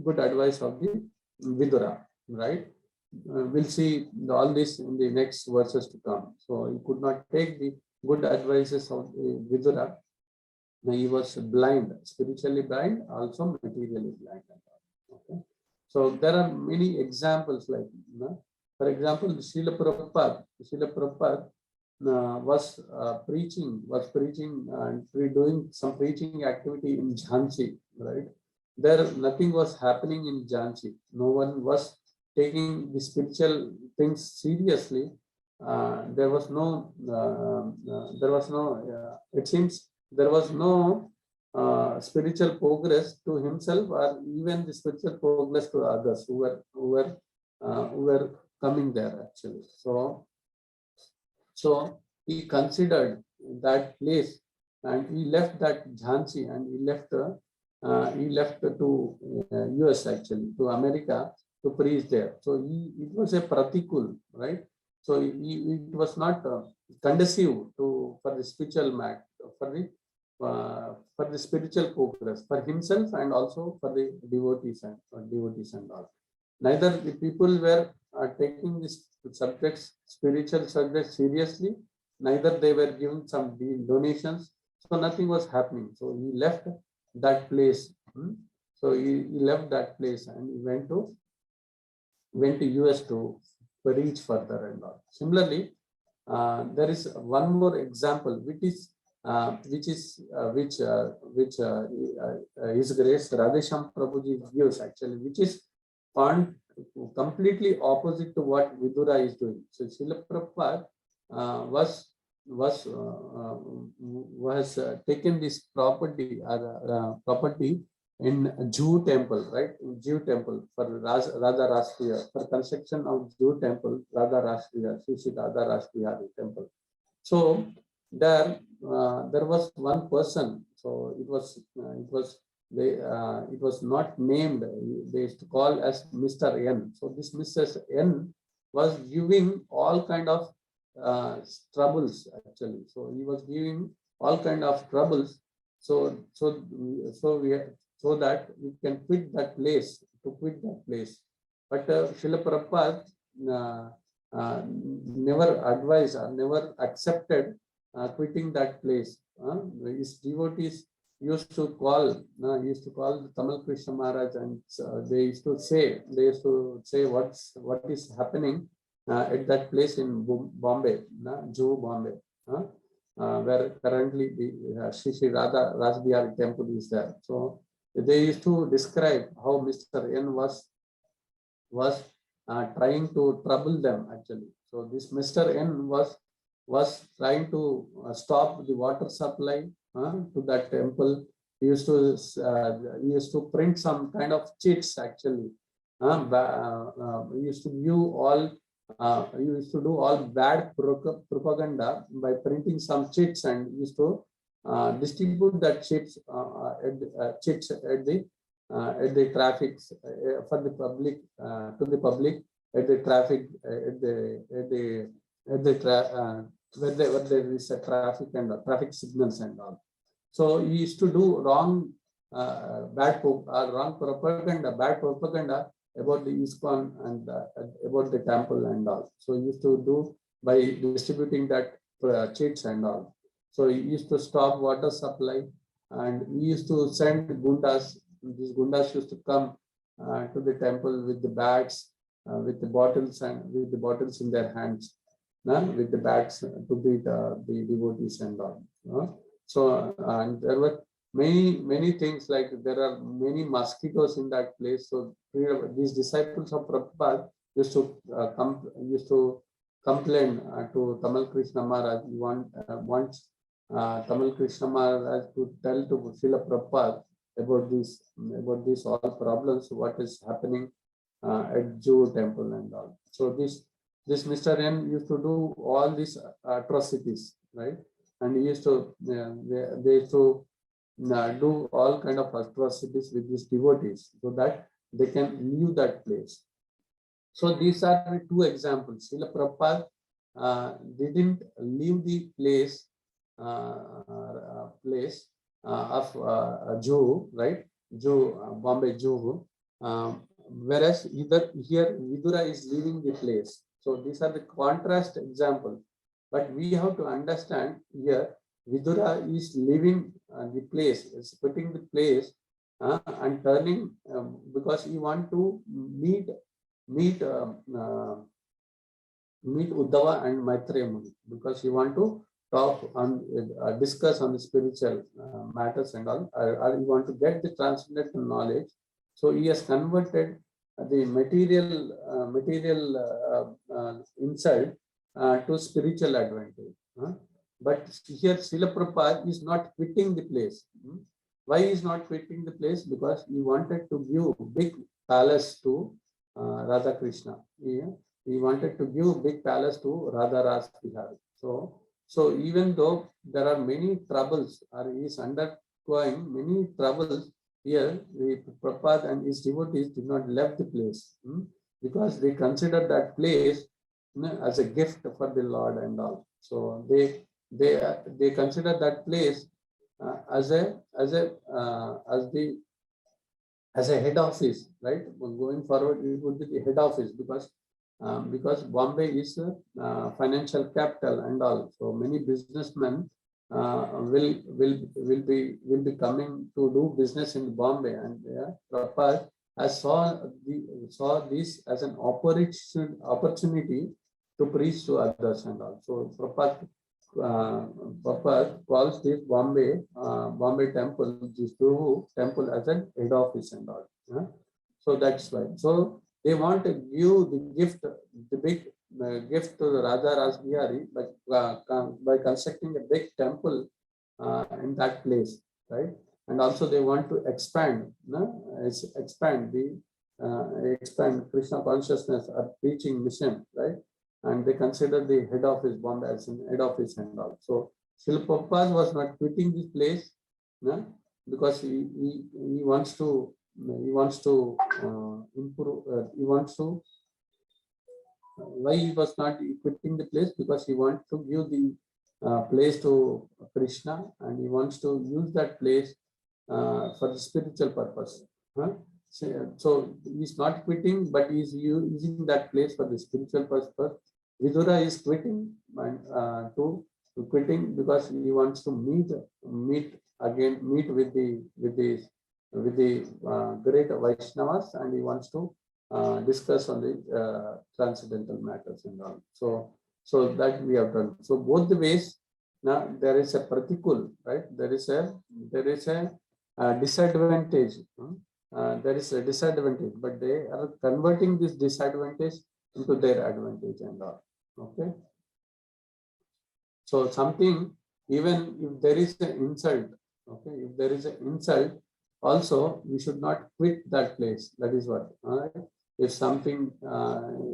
A: good advice of the Vidura, right? We'll see all this in the next verses to come. So he could not take the good advices of the Vidura. He was blind, spiritually blind, also materially blind. Okay. So there are many examples like, for example, Srila Prabhupada was preaching and doing some preaching activity in Jhansi, right? There nothing was happening in Jhansi. No one was taking the spiritual things seriously. It seems there was no spiritual progress to himself or even the spiritual progress to others who were coming there actually. So he considered that place and he left that Jhansi and he left to US actually, to America to preach there. So it was a pratikul, right? So it was not conducive for the spiritual for the spiritual progress for himself and also for the devotees and all. Neither the people were taking these spiritual subjects seriously, neither they were giving some donations. So nothing was happening. So he left that place. So he left that place and he went to US to reach further and all. Similarly, there is one more example, which His Grace Radhesham Prabhuji gives actually, which is found completely opposite to what Vidura is doing. So Srila Prabhupada was taken this property in Jew temple, right? Jew temple for Radha Rastriya, for construction of Jew temple, Radha Rastriya, Sri Radha Rastriya temple. So there was one person. So it was not named. They used to call as Mr. N. So this Mr. N was giving all kind of troubles actually. So he was giving all kind of troubles. So that we can quit that place. But Srila Prabhupada never advised or never accepted quitting that place. His devotees used to call Tamal Krishna Maharaj, and they used to say what is happening at that place in Bombay, Jew Bombay, where currently the Sri Radha Rasbihari temple is there. So they used to describe how Mr. N was trying to trouble them actually. So this Mr. N was trying to stop the water supply to that temple. He used to print some kind of cheats actually. He used to do all bad propaganda by printing some cheats and used to distribute that cheats at the traffic for the public to the public at the traffic where there is a traffic and traffic signals and all. So he used to do wrong propaganda about the ISKCON and about the temple and all. So he used to do by distributing that cheats and all. So he used to stop water supply and he used to send gundas. These gundas used to come to the temple with the bags, with the bottles in their hands, with the bags to beat the devotees and all. So and there were many things, like there are many mosquitoes in that place. So these disciples of Prabhupada used to complain to Tamal Krishna Maharaj. Once Tamal Krishna Maharaj to tell to Srila Prabhupada about these all problems, what is happening at Jew temple and all. So this Mr. N used to do all these atrocities, right? And he used to they used to do all kind of atrocities with these devotees so that they can leave that place. So these are the two examples. Srila Prabhupada didn't leave the place a Jew, right? Jew, Bombay Jew. Whereas either here Vidura is leaving the place. So these are the contrast examples. But we have to understand here Vidura is leaving the place, is quitting the place and turning because he want to meet Uddhava and Maitreya Muni because he want to talk on discuss on the spiritual matters and all, or he want to get the transcendental knowledge. So he has converted the material insult to spiritual advantage. But here Srila Prabhupada is not quitting the place. Why he is not quitting the place? Because he wanted to give big palace to Radha Krishna. He wanted to give big palace to Radha Ras Bihari. So even though there are many troubles, or he is undergoing many troubles, here the Prabhupada and his devotees did not left the place because they consider that place as a gift for the Lord and all. So they consider that place as a head office, right? Going forward, it would be the head office because Bombay is a financial capital and all. So many businessmen will be coming to do business in Bombay, and Prabhupada has saw this as an opportunity to preach to others and all. So Prabhupada calls this Bombay temple, this Guru temple, as an head office and all. So that's why. So they want to give the gift, the big gift to the Radha Ras Bihari by constructing a big temple in that place, right? And also they want to expand Krishna consciousness or preaching mission, right? And they consider the head office Bombay as an head office and all. So Srila Prabhupada was not quitting this place because he wants to improve. He wants to. Why he was not quitting the place? Because he wants to give the place to Krishna, and he wants to use that place for the spiritual purpose. So he's not quitting, but he's using that place for the spiritual purpose. Vidura is quitting to quitting because he wants to meet with the great Vaishnavas, and he wants to discuss on the transcendental matters and all. So that we have done. So both the ways. Now there is a pratikul, right? There is a disadvantage. There is a disadvantage, but they are converting this disadvantage into their advantage and all. Okay. So something, even if there is an insult, okay, if there is an insult, also we should not quit that place. That is what. All right. If something,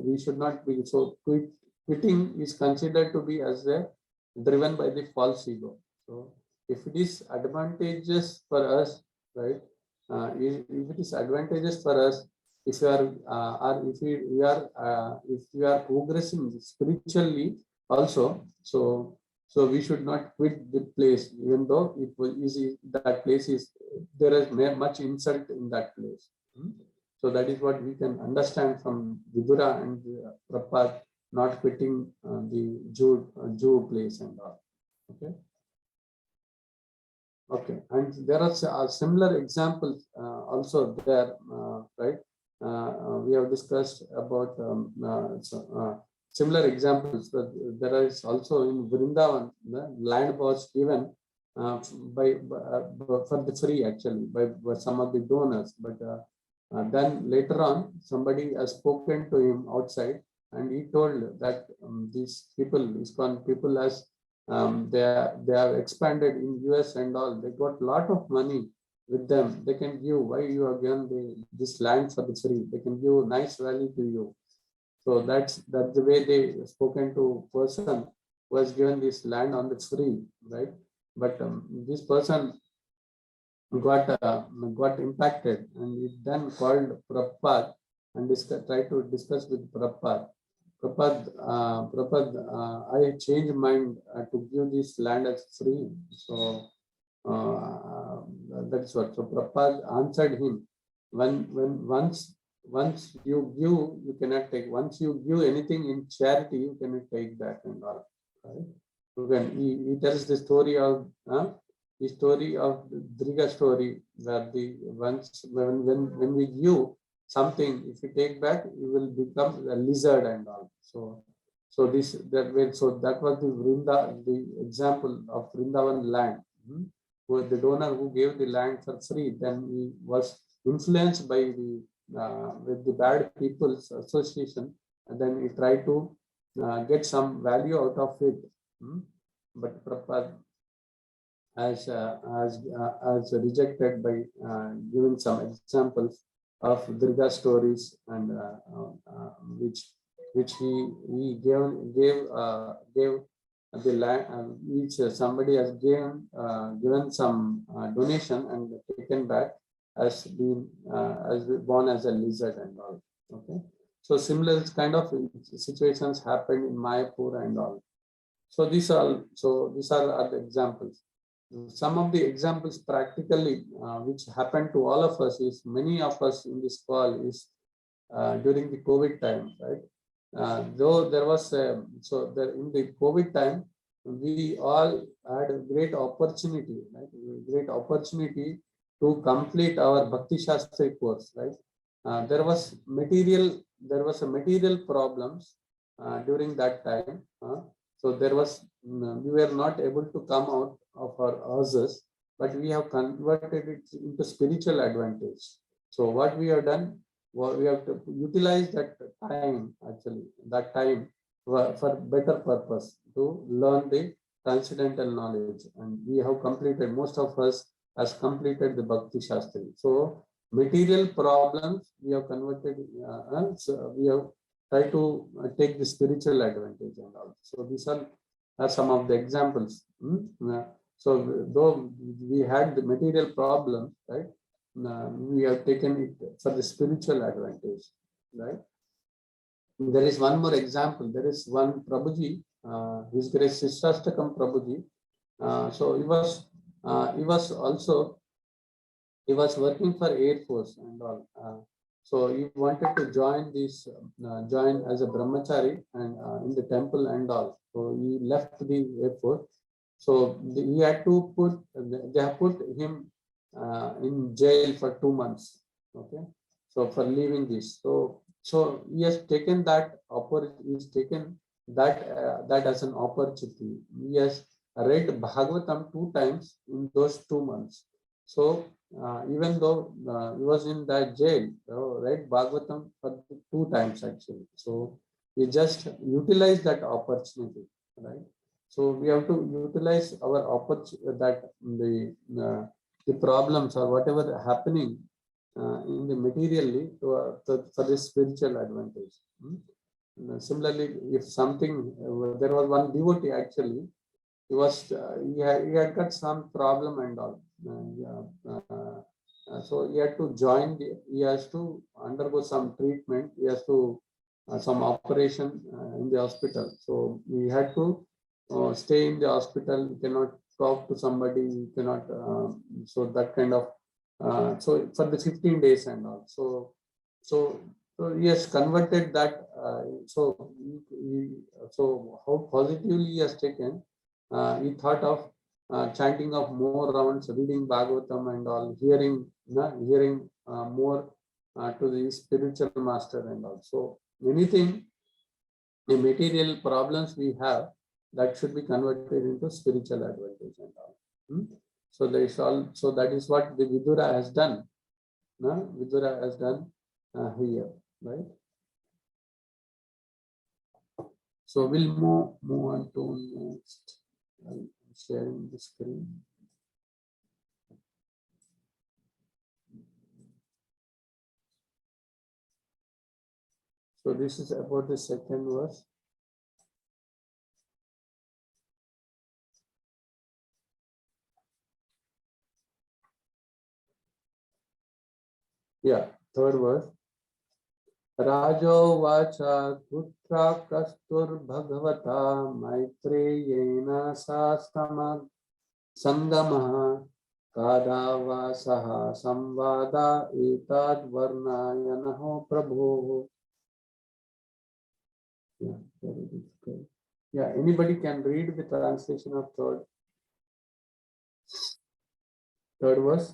A: we should not be so quitting is considered to be as a driven by the false ego. So if it is advantageous for us, right? If it is advantageous for us, if we are progressing spiritually also, so we should not quit the place, even though it was easy. That place is there is much insult in that place. So that is what we can understand from Vidura and Prabhupada not quitting the Jew place and all. Okay. Okay, and there are similar examples also there, right? We have discussed about similar examples. There is also in Vrindavan, the land was given for the free, actually, by some of the donors. But then later on, somebody has spoken to him outside, and he told that these people, ISKCON people, as they have expanded in US and all. They got a lot of money with them. They can give. Why you have given this land for the free? They can give nice value to you. So that's the way they spoken to person who has given this land on the free, right? But this person got impacted, and it then called Prabhupada and tried to discuss with Prabhupada. Prabhupada, I changed mind to give this land as free. So that is what. So Prabhupada answered him, once you give, you cannot take. Once you give anything in charity, you cannot take back and all. Right? Again, he tells the story of the Driga story, where when we give something, if you take back, you will become a lizard and all. So that was the example of Vrindavan land. Where the donor who gave the land for free, then he was influenced by the with the bad people's association, and then he tried to get some value out of it. But Prabhupada as rejected by giving some examples of Durga stories, and which he gave the land, which somebody has given some donation and taken back, as born as a lizard and all. Okay, so similar kind of situations happened in Mayapur and all. So these are the examples. Some of the examples practically which happened to all of us is, many of us in this call is during the COVID time, right? Though there was in the COVID time, we all had a great opportunity, right? Great opportunity to complete our Bhakti Shastri course, right? There was a material problems during that time. So we were not able to come out of our houses, but we have converted it into spiritual advantage. So what we have done, we have to utilize that time for better purpose, to learn the transcendental knowledge, and we have completed, most of us has completed the Bhakti Shastri. So material problems we have converted, so we have tried to take the spiritual advantage and all. So these are some of the examples. So though we had the material problem, right, we have taken it for the spiritual advantage, right? There is one more example. There is one Prabhuji, His Grace Sishtastakam Prabhuji. So he was working for Air Force and all. So he wanted to join as a brahmachari and in the temple and all. So he left the Air Force. So he had to they have put him in jail for 2 months. Okay, so for leaving this, so he has taken that that as an opportunity. He has read Bhagavatam 2 times in those 2 months. So even though he was in that jail, read Bhagavatam for 2 times actually. So he just utilized that opportunity, right? So we have to utilize our opportunity, that the problems or whatever happening in the materially for the spiritual advantage. Similarly, if something, there was one devotee actually, he had got some problem and all. So he had to he has to undergo some treatment. He has to some operation in the hospital. So he had to stay in the hospital. You cannot talk to somebody. You cannot. So that kind of. So for the 15 days and all. So he has converted that. So how positively he has taken. He thought of chanting of more rounds, reading Bhagavatam and all, hearing more to the spiritual master and all. So anything, the material problems we have, that should be converted into spiritual advantage and all. So that is what the Vidura has done. Vidura has done here, right? So we'll move on to next. I'm sharing the screen. So this is about the second verse. Yeah, third verse. Rajo vacha putra kastur bhagavata maitreyena sastama sangama Kadava saha samvada etad varnayanaho prabho. Yeah, very difficult. Yeah, anybody can read the translation of third verse?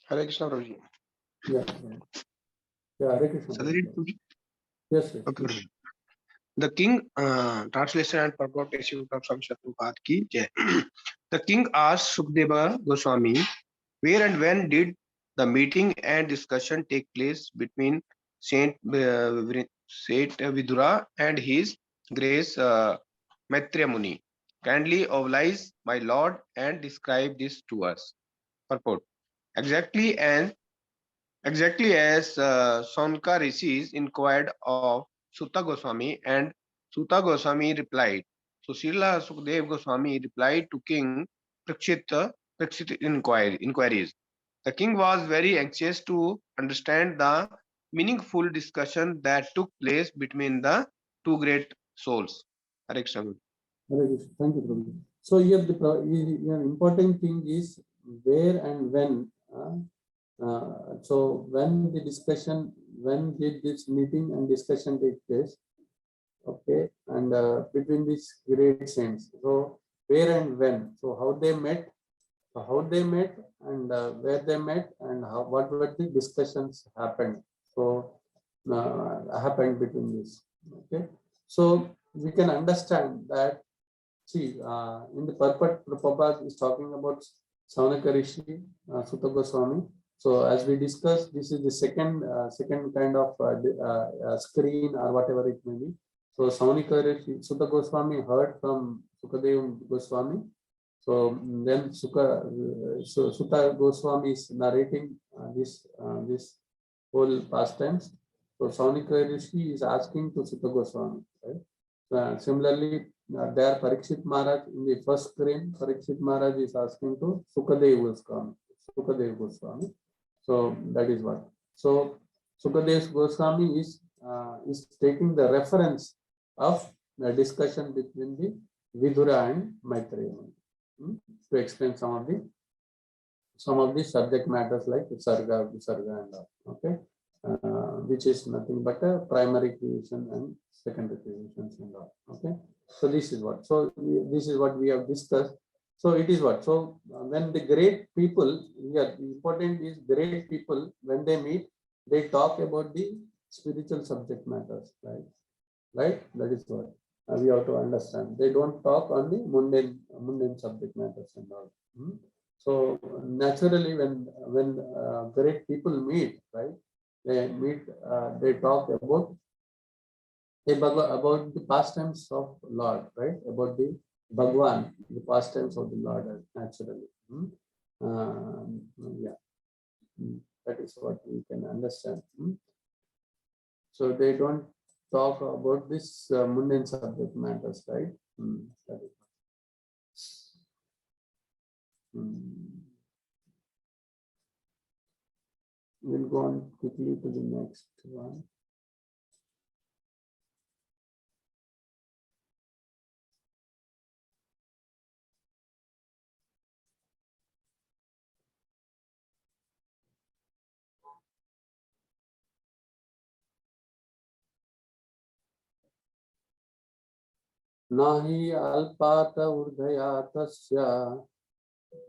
D: Hare Krishna, Prabhuji.
A: Yeah. Yeah, Hare Krishna.
D: Shall I read, Prabhuji?
A: Yes, yes.
D: Okay, Prabhuji. The king, translation and purport of Swami Prabhupada ki jai. The king asked Sukadeva Goswami, where and when did the meeting and discussion take place between Saint Vidura and his grace Maitreya Muni? Kindly oblige my lord and describe this to us. Purport. Exactly as Sonka Rishis inquired of Sutta Goswami, and Sutta Goswami replied. So Srila Sukadeva Goswami replied to King Prakshit inquiries. The king was very anxious to understand the meaningful discussion that took place between the two great souls. Hare Krishna.
A: Hare Krishna. Thank you, Prabhu. So here the important thing is where and when. So when did this meeting and discussion take place? Okay, and between these great saints. So where and when? So how they met, and where they met, and what were the discussions happened. So happened between this. Okay, so we can understand that. See, in the purport, Prabhupada is talking about Saunaka Rishi, Sutta Goswami. So as we discussed, this is the second kind of screen or whatever it may be. So Saunika Rishi, Sutta Goswami heard from Sukadeva Goswami. So then Sutta Goswami is narrating this whole pastimes. So Saunika Rishi is asking to Sutta Goswami, right? Similarly, there Parikshit Maharaj in the first screen, Parikshit Maharaj is asking to Sukadeva Goswami. So that is what. So Sukadeva Goswami is taking the reference of the discussion between the Vidura and Maitreya to explain some of the subject matters like Sarga, Visarga and all. Okay. Which is nothing but a primary creation and secondary creations and all. Okay, so this is what we have discussed. So it is what. So when the great people, here important is great people, when they meet, they talk about the spiritual subject matters, right? That is what we have to understand. They don't talk on the mundane subject matters and all. So naturally, when great people meet, right? They talk about the pastimes of Lord, right? About the Bhagwan, the pastimes of the Lord, naturally. Yeah, that is what we can understand. So they don't talk about this mundane subject matters, right? That is. We'll go on quickly to the next one. Nahi alpata urdhaya tasya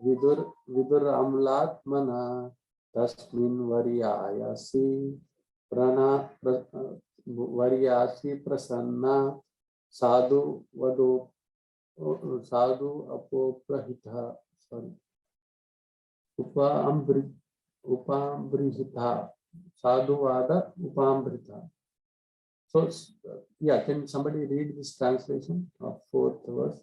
A: vidur amlatmana tasmin varyayasi prasanna sadhu apoprahita upambrihita sadhuvada upambrita. So yeah, can somebody read this translation of fourth verse?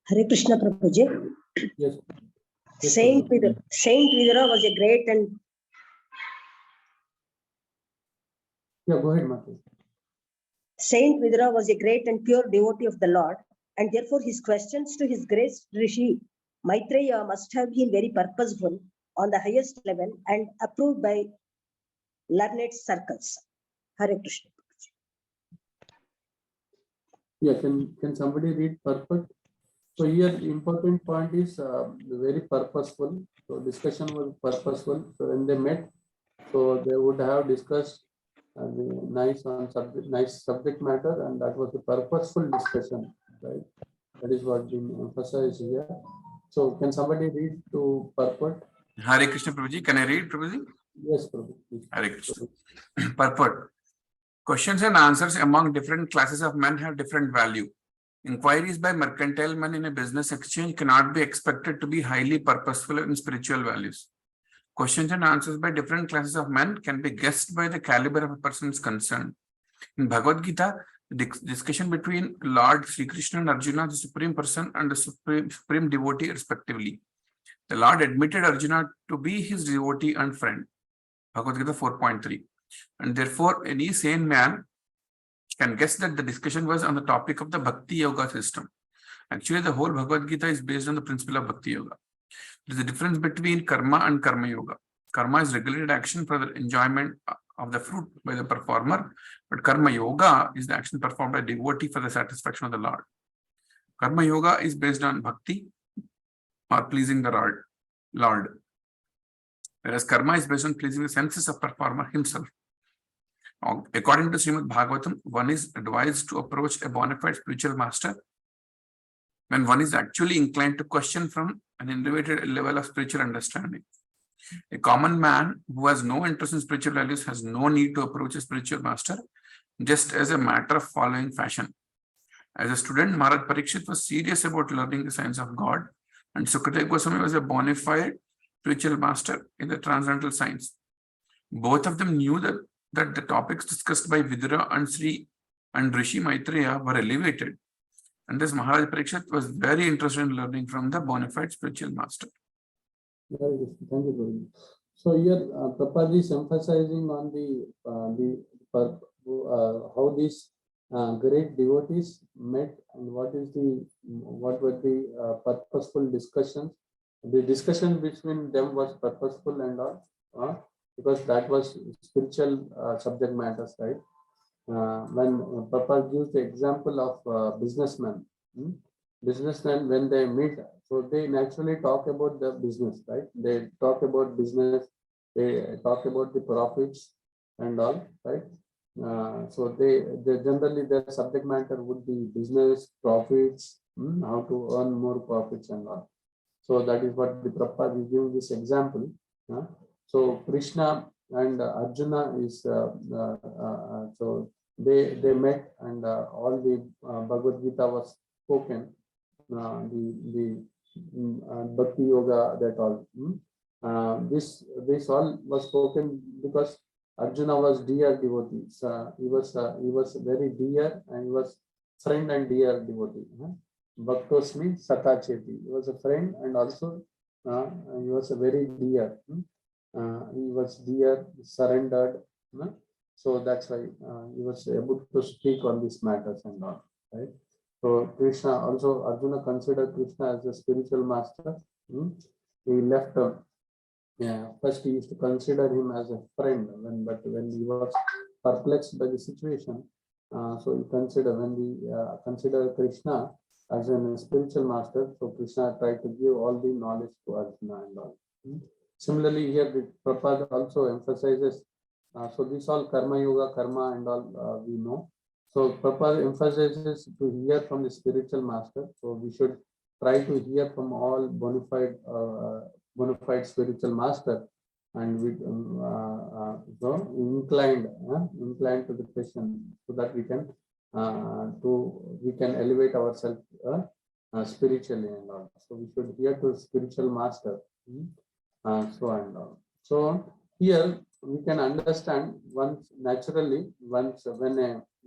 E: Hare Krishna Prabhuji.
A: Yes.
E: Saint Vidura was a great and
A: Yeah, go ahead, Mati.
E: Saint Vidura was a great and pure devotee of the Lord, and therefore his questions to his great Rishi Maitreya must have been very purposeful on the highest level and approved by learned circles. Hare Krishna.
A: Yeah, can somebody read purport? So here important point is very purposeful. So discussion was purposeful. So when they met, so they would have discussed the nice subject matter, and that was a purposeful discussion, right? That is what been emphasized here. So can somebody read to purport?
F: Hare Krishna Prabhuji, can I read, Prabhuji?
A: Yes, Prabhu. Please.
F: Hare Krishna. Purport. Questions and answers among different classes of men have different value. Inquiries by mercantile men in a business exchange cannot be expected to be highly purposeful in spiritual values. Questions and answers by different classes of men can be guessed by the caliber of a person concerned. In Bhagavad Gita, the discussion between Lord Sri Krishna and Arjuna, the supreme person and the supreme devotee respectively. The Lord admitted Arjuna to be his devotee and friend. Bhagavad Gita 4.3. And therefore, any sane man can guess that the discussion was on the topic of the Bhakti Yoga system. Actually, the whole Bhagavad Gita is based on the principle of Bhakti Yoga. There is a difference between karma and karma yoga. Karma is regulated action for the enjoyment of the fruit by the performer, but karma yoga is the action performed by devotee for the satisfaction of the Lord. Karma yoga is based on bhakti or pleasing the Lord, whereas karma is based on pleasing the senses of performer himself. According to Srimad Bhagavatam, one is advised to approach a bona fide spiritual master when one is actually inclined to question from an elevated level of spiritual understanding. A common man who has no interest in spiritual values has no need to approach a spiritual master just as a matter of following fashion. As a student, Maharaj Parikshit was serious about learning the science of God, and Sukadeva Goswami was a bona fide spiritual master in the transcendental science. Both of them knew that the topics discussed by Vidura and Rishi Maitreya were elevated, and this Maharaj Parikshit was very interested in learning from the bona fide spiritual master.
A: Very good. Thank you, Prabhu. So here, Prabhupada is emphasizing on how these great devotees met and what were the purposeful discussions. The discussion between them was purposeful and all, because that was spiritual subject matters, right? When Prabhupada gives the example of businessmen, when they meet, so they naturally talk about the business, right? They talk about business, they talk about the profits and all, right? So they generally their subject matter would be business, profits, how to earn more profits and all. So that is what the Prabhupada is giving this example. So Krishna and Arjuna is so they met, and all the Bhagavad Gita was spoken. The Bhakti Yoga, that all. This all was spoken because Arjuna was dear devotee. He was very dear, and he was friend and dear devotee. Bhaktosmi Satacheti. He was a friend, and also he was a very dear. He was dear, surrendered. So that's why he was able to speak on these matters and all, right? So Krishna, also Arjuna considered Krishna as a spiritual master. He left. First he used to consider him as a friend, but when he was perplexed by the situation, so he considered Krishna as a spiritual master. So Krishna tried to give all the knowledge to Arjuna and all. Similarly, here the Prabhupada also emphasizes. So this all karma yoga, karma and all we know. So Prabhupada emphasizes to hear from the spiritual master. So we should try to hear from all bona fide spiritual master, and we so inclined to the question, so that we can elevate ourselves spiritually and all. So we should hear to spiritual master. So and all. So here we can understand when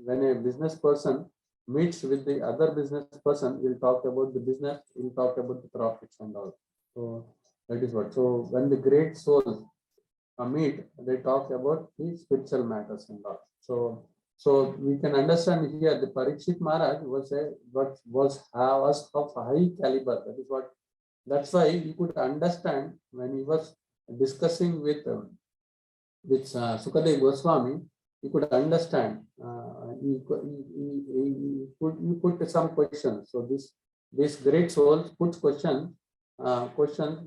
A: a business person meets with the other business person, we'll talk about the business, we'll talk about the profits and all. So that is what. So when the great souls meet, they talk about the spiritual matters and all. So we can understand here the Parikshit Maharaj was of high caliber. That's why you could understand when he was discussing with Sukadeva Goswami. you could understand. You put some questions. So this great souls puts questions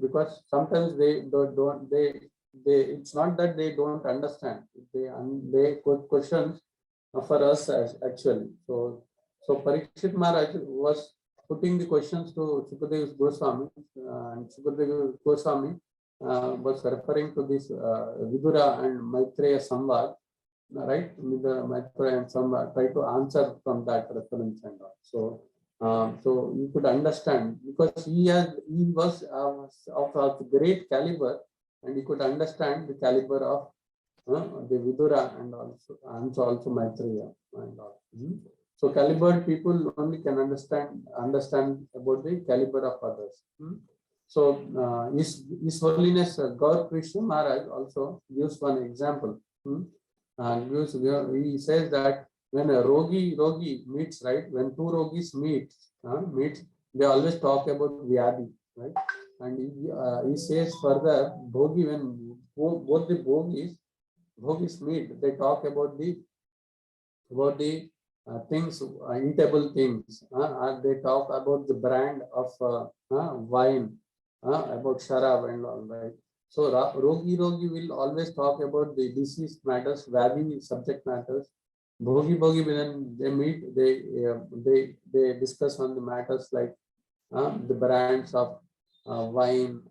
A: because sometimes they don't they it's not that they don't understand. They put questions for us as actually. So Parikshit Maharaj was putting the questions to Sukadeva Goswami, and Sukadeva Goswami was referring to this Vidura and Maitreya Samvad, right? With the Maitreya and Samvad, try to answer from that reference and all. So you could understand because he was of great caliber, and he could understand the caliber of the Vidura and also Maitreya and all. So calibered people only can understand about the caliber of others. So His Holiness Gaur Krishna Maharaj also gives one example. And he says that when a rogi meets, right? When two rogis meet, they always talk about Vyadi, right? And he says further, Bhogi, when both the Bhogis meet, they talk about the things, eatable things. They talk about the brand of wine, about sharab and all, right? So Rogi will always talk about the disease matters, Vyadi subject matters. Bhogi, when they meet, they discuss on the matters like the brands of wine,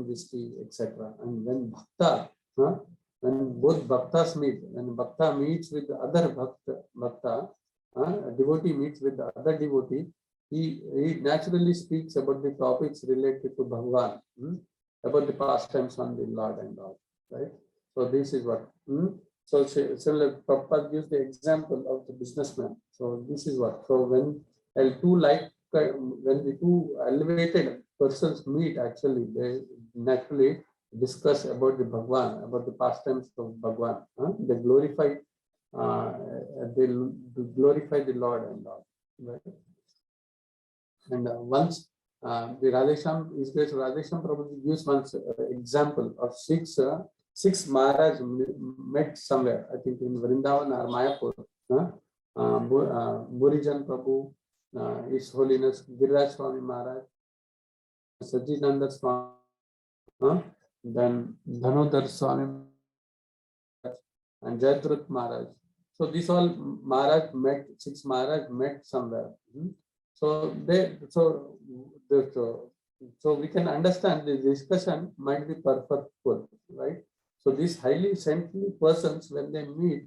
A: whiskey, etc. And when Bhakta, when both Bhaktas meet, when Bhakta meets with the other Bhakta, a devotee meets with the other devotee, he naturally speaks about the topics related to Bhagavan, about the pastimes on the Lord and all, right? So this is what. So Prabhupada gives the example of the businessman. So this is what. So when the two elevated persons meet, actually they naturally discuss about the Bhagwan, about the pastimes of Bhagwan. They glorify the Lord and all, right? And once the Radhesham is great. Radhesham probably gives one example of six Maharaj met somewhere, I think in Vrindavan or Mayapur. Burijan Prabhu, His Holiness Giriraj Swami Maharaj, Sajjananda Swami, then Dhanodhar Swami and Jayadrut Maharaj. So these all six Maharaj met somewhere. So we can understand the discussion might be purposeful, right? So these highly saintly persons, when they meet,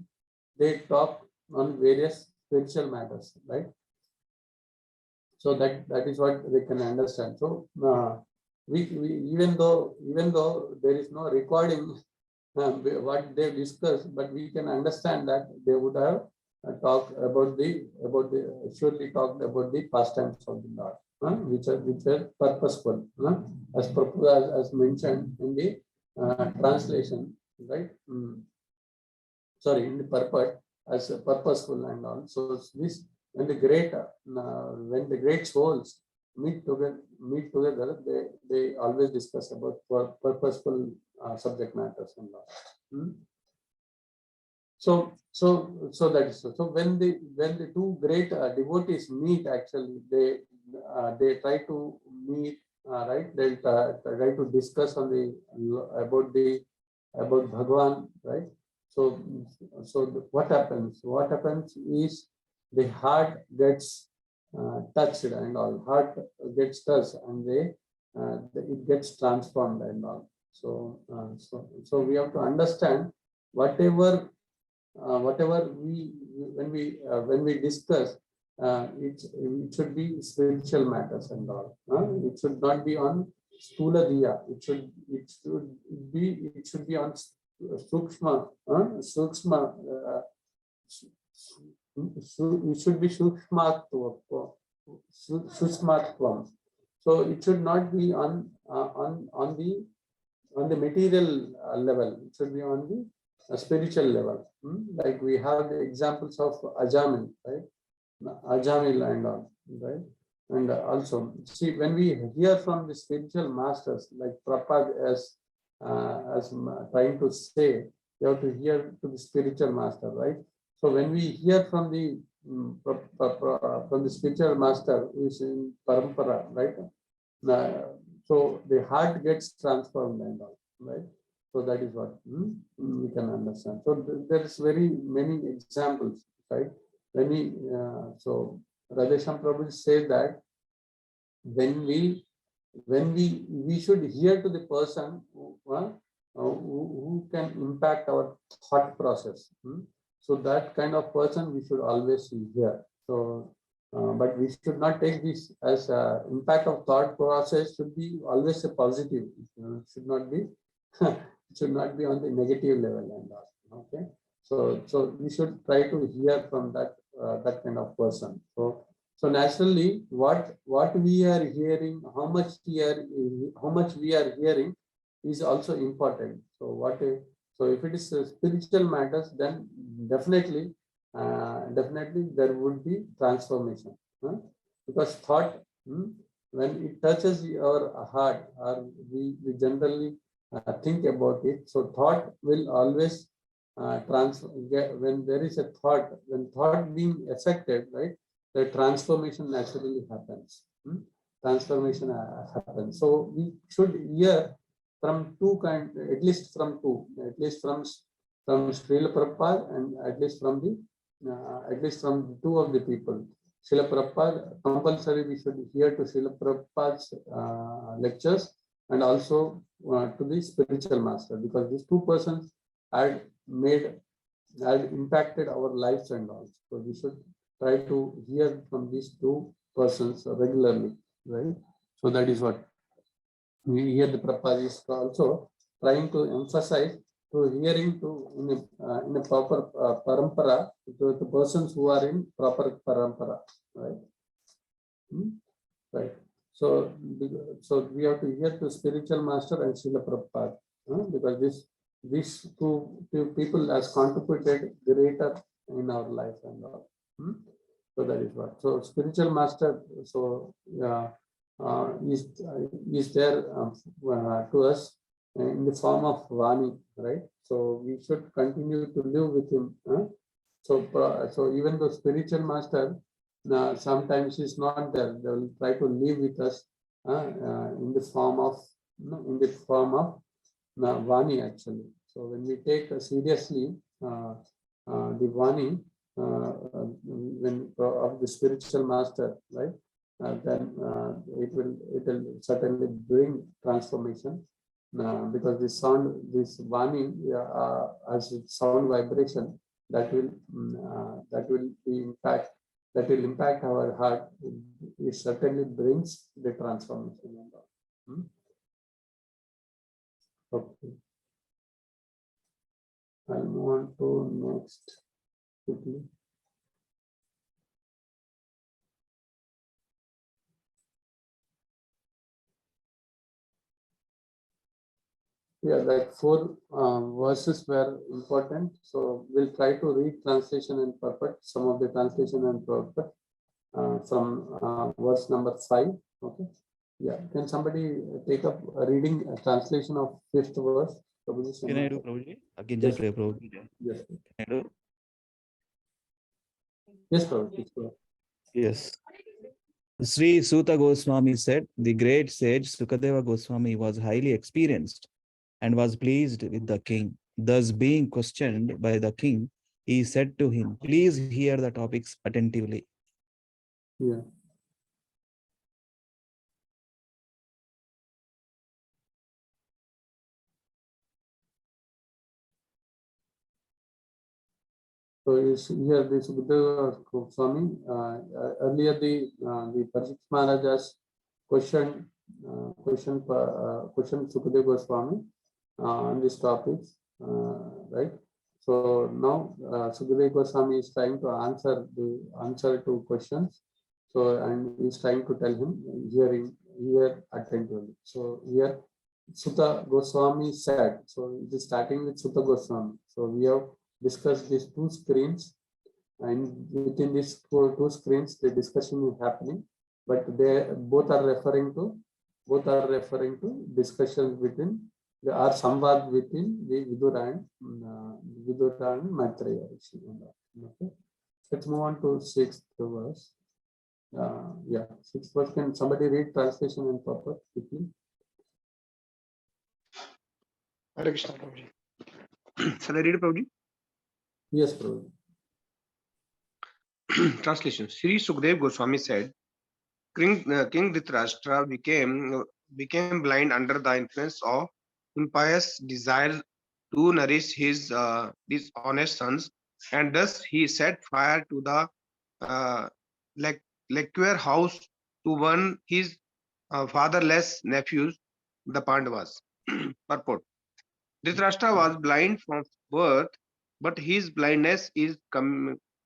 A: they talk on various spiritual matters, right? So that is what they can understand. So we even though there is no recording what they discussed, but we can understand that they would have surely talked about the pastimes of the Lord, which are purposeful, as mentioned in the translation, right? Sorry, in the purport as purposeful and all. So this when the great souls meet together, they always discuss about purposeful subject matters and all. So that is so. So when the two great devotees meet, actually they try to meet, right? They try to discuss on about Bhagwan, right? So what happens? What happens is the heart gets touched and all. Heart gets touched and it gets transformed and all. So we have to understand whatever when we discuss, it should be spiritual matters and all. It should not be on Stula Diya. It should be on Sukshma. It should be Sukshmatvam. So it should not be on the material level. It should be on the spiritual level. Like we have the examples of Ajamil, right? Ajamil and all, right? And also, see, when we hear from the spiritual masters, like Prabhupada as trying to say we have to hear to the spiritual master, right? So when we hear from the spiritual master who is in parampara, right? So the heart gets transformed and all, right? So that is what we can understand. So there is very many examples, right? When we so Radhesham Prabhu said that when we should hear to the person who can impact our thought process. So that kind of person we should always hear. So but we should not take this as impact of thought process should be always a positive. It should not be it should not be on the negative level and all. Okay. So we should try to hear from that that kind of person. So naturally, what we are hearing, how much we are hearing, is also important. So if it is spiritual matters, then definitely there would be transformation. Because thought, when it touches our heart, or we generally think about it. So thought will always when there is a thought, when thought being affected, right? The transformation naturally happens. Transformation happens. So we should hear from two kind, at least from Srila Prabhupada, and at least from two of the people. Srila Prabhupada, compulsory we should hear to Srila Prabhupada's lectures, and also to the spiritual master, because these two persons had impacted our lives and all. So we should try to hear from these two persons regularly, right? So that is what we hear. The Prabhupada is also trying to emphasize to hearing to in a proper parampara, to the persons who are in proper parampara, right? Right. So we have to hear to spiritual master and Srila Prabhupada, because these two people has contributed greater in our life and all. So that is what. So spiritual master, so is there to us in the form of Vani, right? So we should continue to live with him. So even though spiritual master sometimes is not there, they will try to live with us in the form of Vani actually. So when we take seriously the Vani when of the spiritual master, right? Then it will certainly bring transformation, because this Vani as sound vibration that will impact our heart. It certainly brings the transformation. Okay. I'll move on to next quickly. Yeah, like 4 verses were important. So we'll try to read translation and purport, some of the translation and purport from verse number 5. Okay. Yeah. Can somebody take up a reading a translation of 5th verse?
G: Can I do, Prabhuji? Akinchana Priya, Prabhuji.
A: Yes.
G: Can I do?
A: Yes, Prabhuji.
G: Yes. Sri Suta Goswami said, the great sage Sukadeva Goswami was highly experienced and was pleased with the king. Thus, being questioned by the king, he said to him, please hear the topics attentively.
A: Yeah. So here the Sukadeva Goswami, earlier the Parikshit Maharaja's question Sukadeva Goswami on this topic, right? So now Sukadeva Goswami is trying to answer to questions. So and he's trying to tell him hear attentively. So here Sutta Goswami said. So it is starting with Sutta Goswami. So we have discussed these 2 screens, and within these 2 screens the discussion is happening, but they both are referring to discussions between there are samvad within the Vidura and Maitreya. Okay. Let's move on to 6th verse. Yeah, 6th verse. Can somebody read translation and purport quickly?
D: Hare Krishna, Prabhuji. Shall I read, Prabhuji?
A: Yes, Prabhu.
D: Translation. Sri Sukdev Goswami said, King Dhritarashtra became blind under the influence of impious desire to nourish his dishonest sons, and thus he set fire to the liquor house to burn his fatherless nephews, the Pandavas. Purport. Dhritarashtra was blind from birth, but his blindness is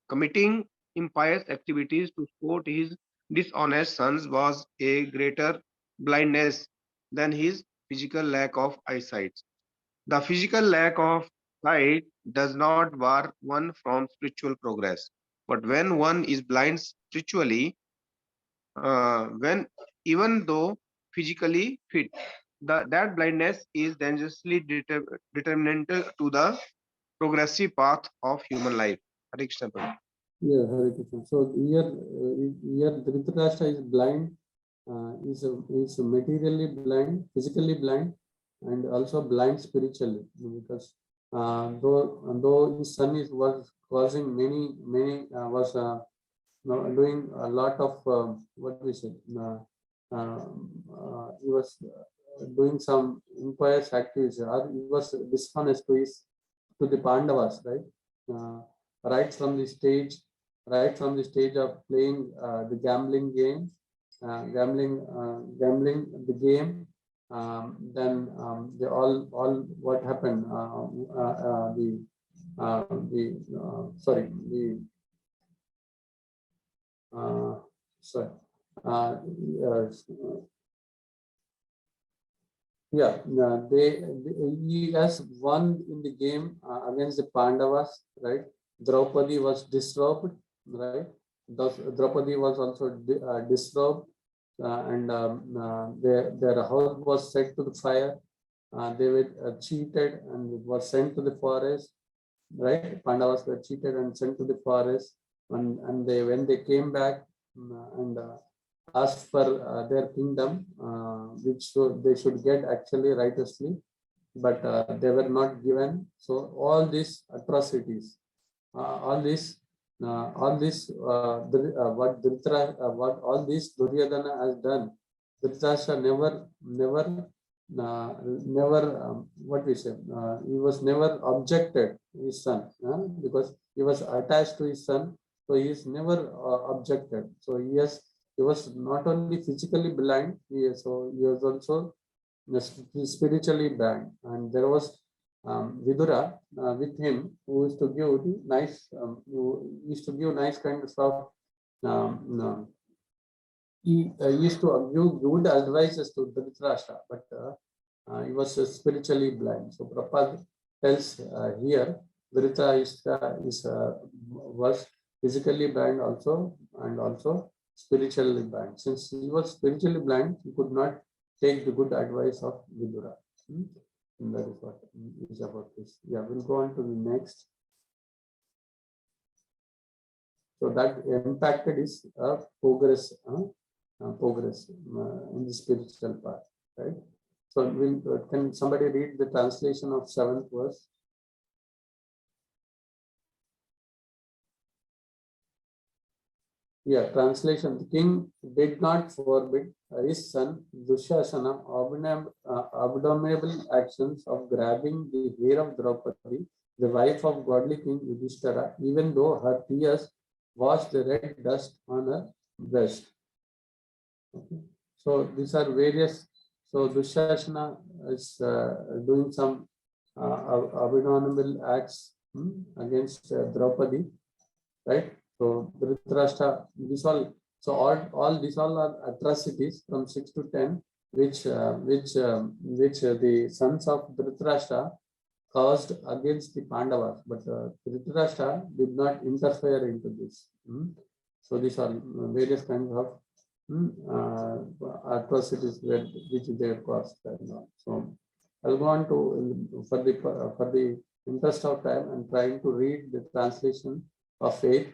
D: committing impious activities to support his dishonest sons was a greater blindness than his physical lack of eyesight. The physical lack of sight does not bar one from spiritual progress. But when one is blind spiritually, when even though physically fit, that blindness is dangerously detrimental to the progressive path of human life. Hare Krishna, Prabhu.
A: Yeah, Hare Krishna. So here Dhritarashtra is blind, is materially blind, physically blind, and also blind spiritually, because though his son was causing many was doing a lot of what we say, he was doing some impious activities, or he was dishonest to the Pandavas, right? Right from the stage of playing the gambling game, gambling the game. Then they all what happened? Sorry, sorry. Yeah, he has won in the game against the Pandavas, right? Draupadi was disrobed, right? Draupadi was also disrobed, and their house was set to the fire. They were cheated and was sent to the forest, right? Pandavas were cheated and sent to the forest, and when they came back and asked for their kingdom, which they should get actually righteously, but they were not given. So all these atrocities, all this what all this Duryodhana has done, Dhritarashtra never what we say, he was never objected his son, because he was attached to his son, so he is never objected. So he was not only physically blind, he was also spiritually blind, and there was Vidura with him, who used to give the who used to give nice kinds of he used to give good advices to Dhritarashtra, but he was spiritually blind. So Prabhupada tells here, Dhritarashtra was physically blind also, and also spiritually blind. Since he was spiritually blind, he could not take the good advice of Vidura. And that is what is about this. Yeah, we'll go on to the next. So that impacted his progress in the spiritual path, right? So can somebody read the translation of 7th verse? Yeah, translation. The king did not forbid his son Dushasana abominable actions of grabbing the hair of Draupadi, the wife of godly king Yudhishthira, even though her tears washed the red dust on her breast. Okay. So these are various. So Dushasana is doing some abominable acts against Draupadi, right? So Dhritarashtra, all these are atrocities from 6 to 10, which the sons of Dhritarashtra caused against the Pandavas, but Dhritarashtra did not interfere into this. So these are various kinds of atrocities which they have caused. So I'll go on to for the interest of time and trying to read the translation of faith.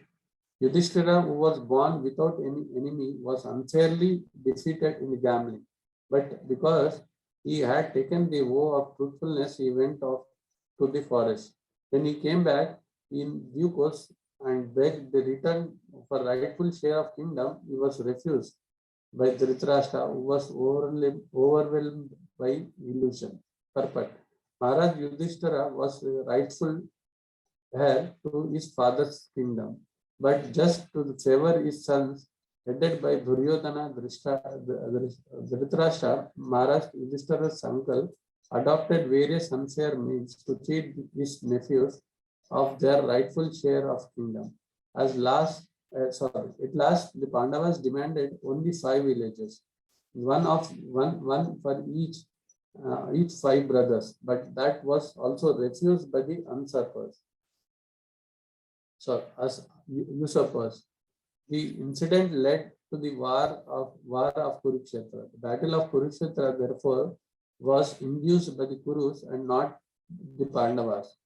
A: Yudhishthira, who was born without any enemy, was unfairly defeated in gambling. But because he had taken the vow of truthfulness, he went off to the forest. When he came back in due course and begged the return for rightful share of kingdom, he was refused by Dhritarashtra, who was overwhelmed by illusion. Purport. Maharaj Yudhishthira was rightful heir to his father's kingdom, but just to favor his sons, headed by Duryodhana Dhritarashtra, Maharaj Yudhishthira's uncle adopted various unfair means to cheat his nephews of their rightful share of kingdom. At last, the Pandavas demanded only 5 villages, one for each 5 brothers, but that was also refused by the usurpers. So, as usurpers, the incident led to the war of Kurukshetra. The battle of Kurukshetra, therefore, was induced by the Kurus and not the Pandavas.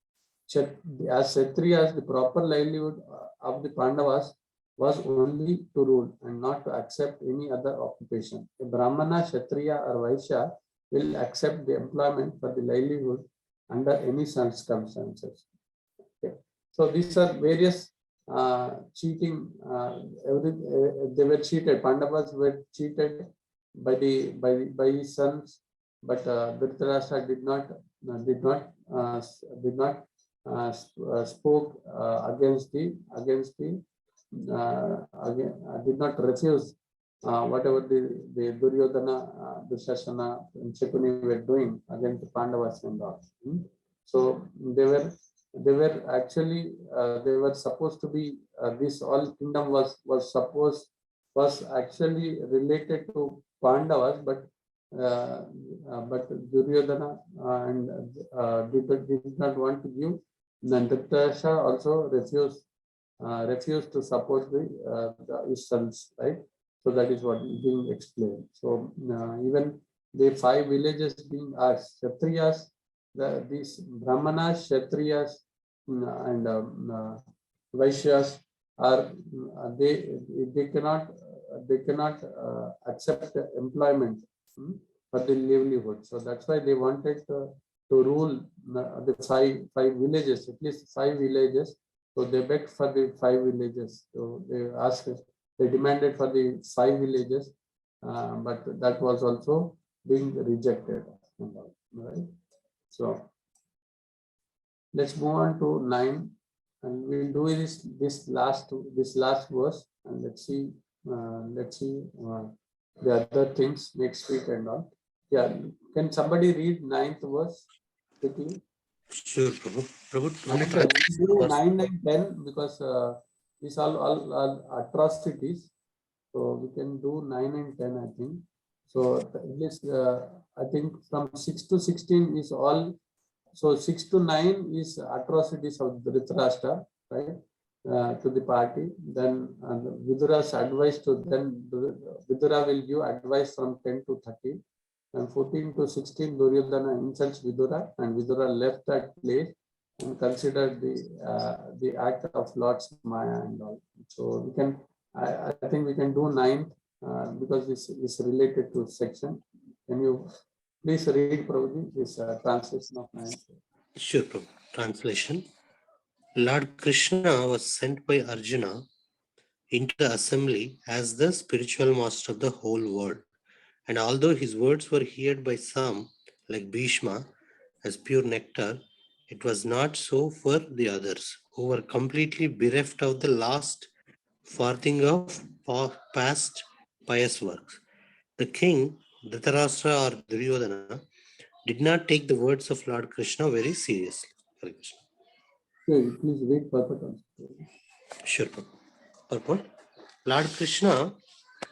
A: As Kshatriyas, the proper livelihood of the Pandavas was only to rule and not to accept any other occupation. A Brahmana, Kshatriya or Vaishya will accept the employment for the livelihood under any circumstances. Okay. So these are various cheating. They were cheated. Pandavas were cheated by his sons, but Dhritarashtra did not spoke against the did not refuse whatever the Duryodhana, Dushasana, and Shakuni were doing against the Pandavas and all. So they were actually they were supposed to be this all kingdom was actually related to Pandavas, but Duryodhana did not want to give. And Dhritarashtra also refused to support his sons, right? So that is what is being explained. So even the 5 villages being asked, Kshatriyas, these Brahmanas, Kshatriyas, and Vaishyas are they cannot accept employment for the livelihood. So that's why they wanted to rule the five villages, at least 5 villages. So they begged for the 5 villages. So they demanded for the 5 villages, but that was also being rejected. Right? So let's move on to 9, and we'll do this last verse, and let's see the other things next week and all. Yeah, can somebody read 9th verse quickly?
B: Sure, Prabhu. Prabhu,
A: do 9 and 10 because these all atrocities. So we can do 9 and 10, I think. So at least I think from 6 to 16 is all. So 6 to 9 is atrocities of Dhritarashtra, right? To the party. Then Vidura's advice to then Vidura will give advice from 10 to 30. And 14 to 16, Duryodhana insults Vidura, and Vidura left that place and considered the act of Lord's Maya and all. So we can, I think we can do 9th because this is related to section. Can you please read, Prabhuji, this translation of 9th?
B: Sure, Prabhu. Translation. Lord Krishna was sent by Arjuna into the assembly as the spiritual master of the whole world. And although his words were heard by some, like Bhishma, as pure nectar, it was not so for the others, who were completely bereft of the last farthing of past pious works. The king, Dhritarashtra or Duryodhana, did not take the words of Lord Krishna very seriously. Hare Krishna.
A: Okay, please read purport.
B: Sure, purport. Lord Krishna,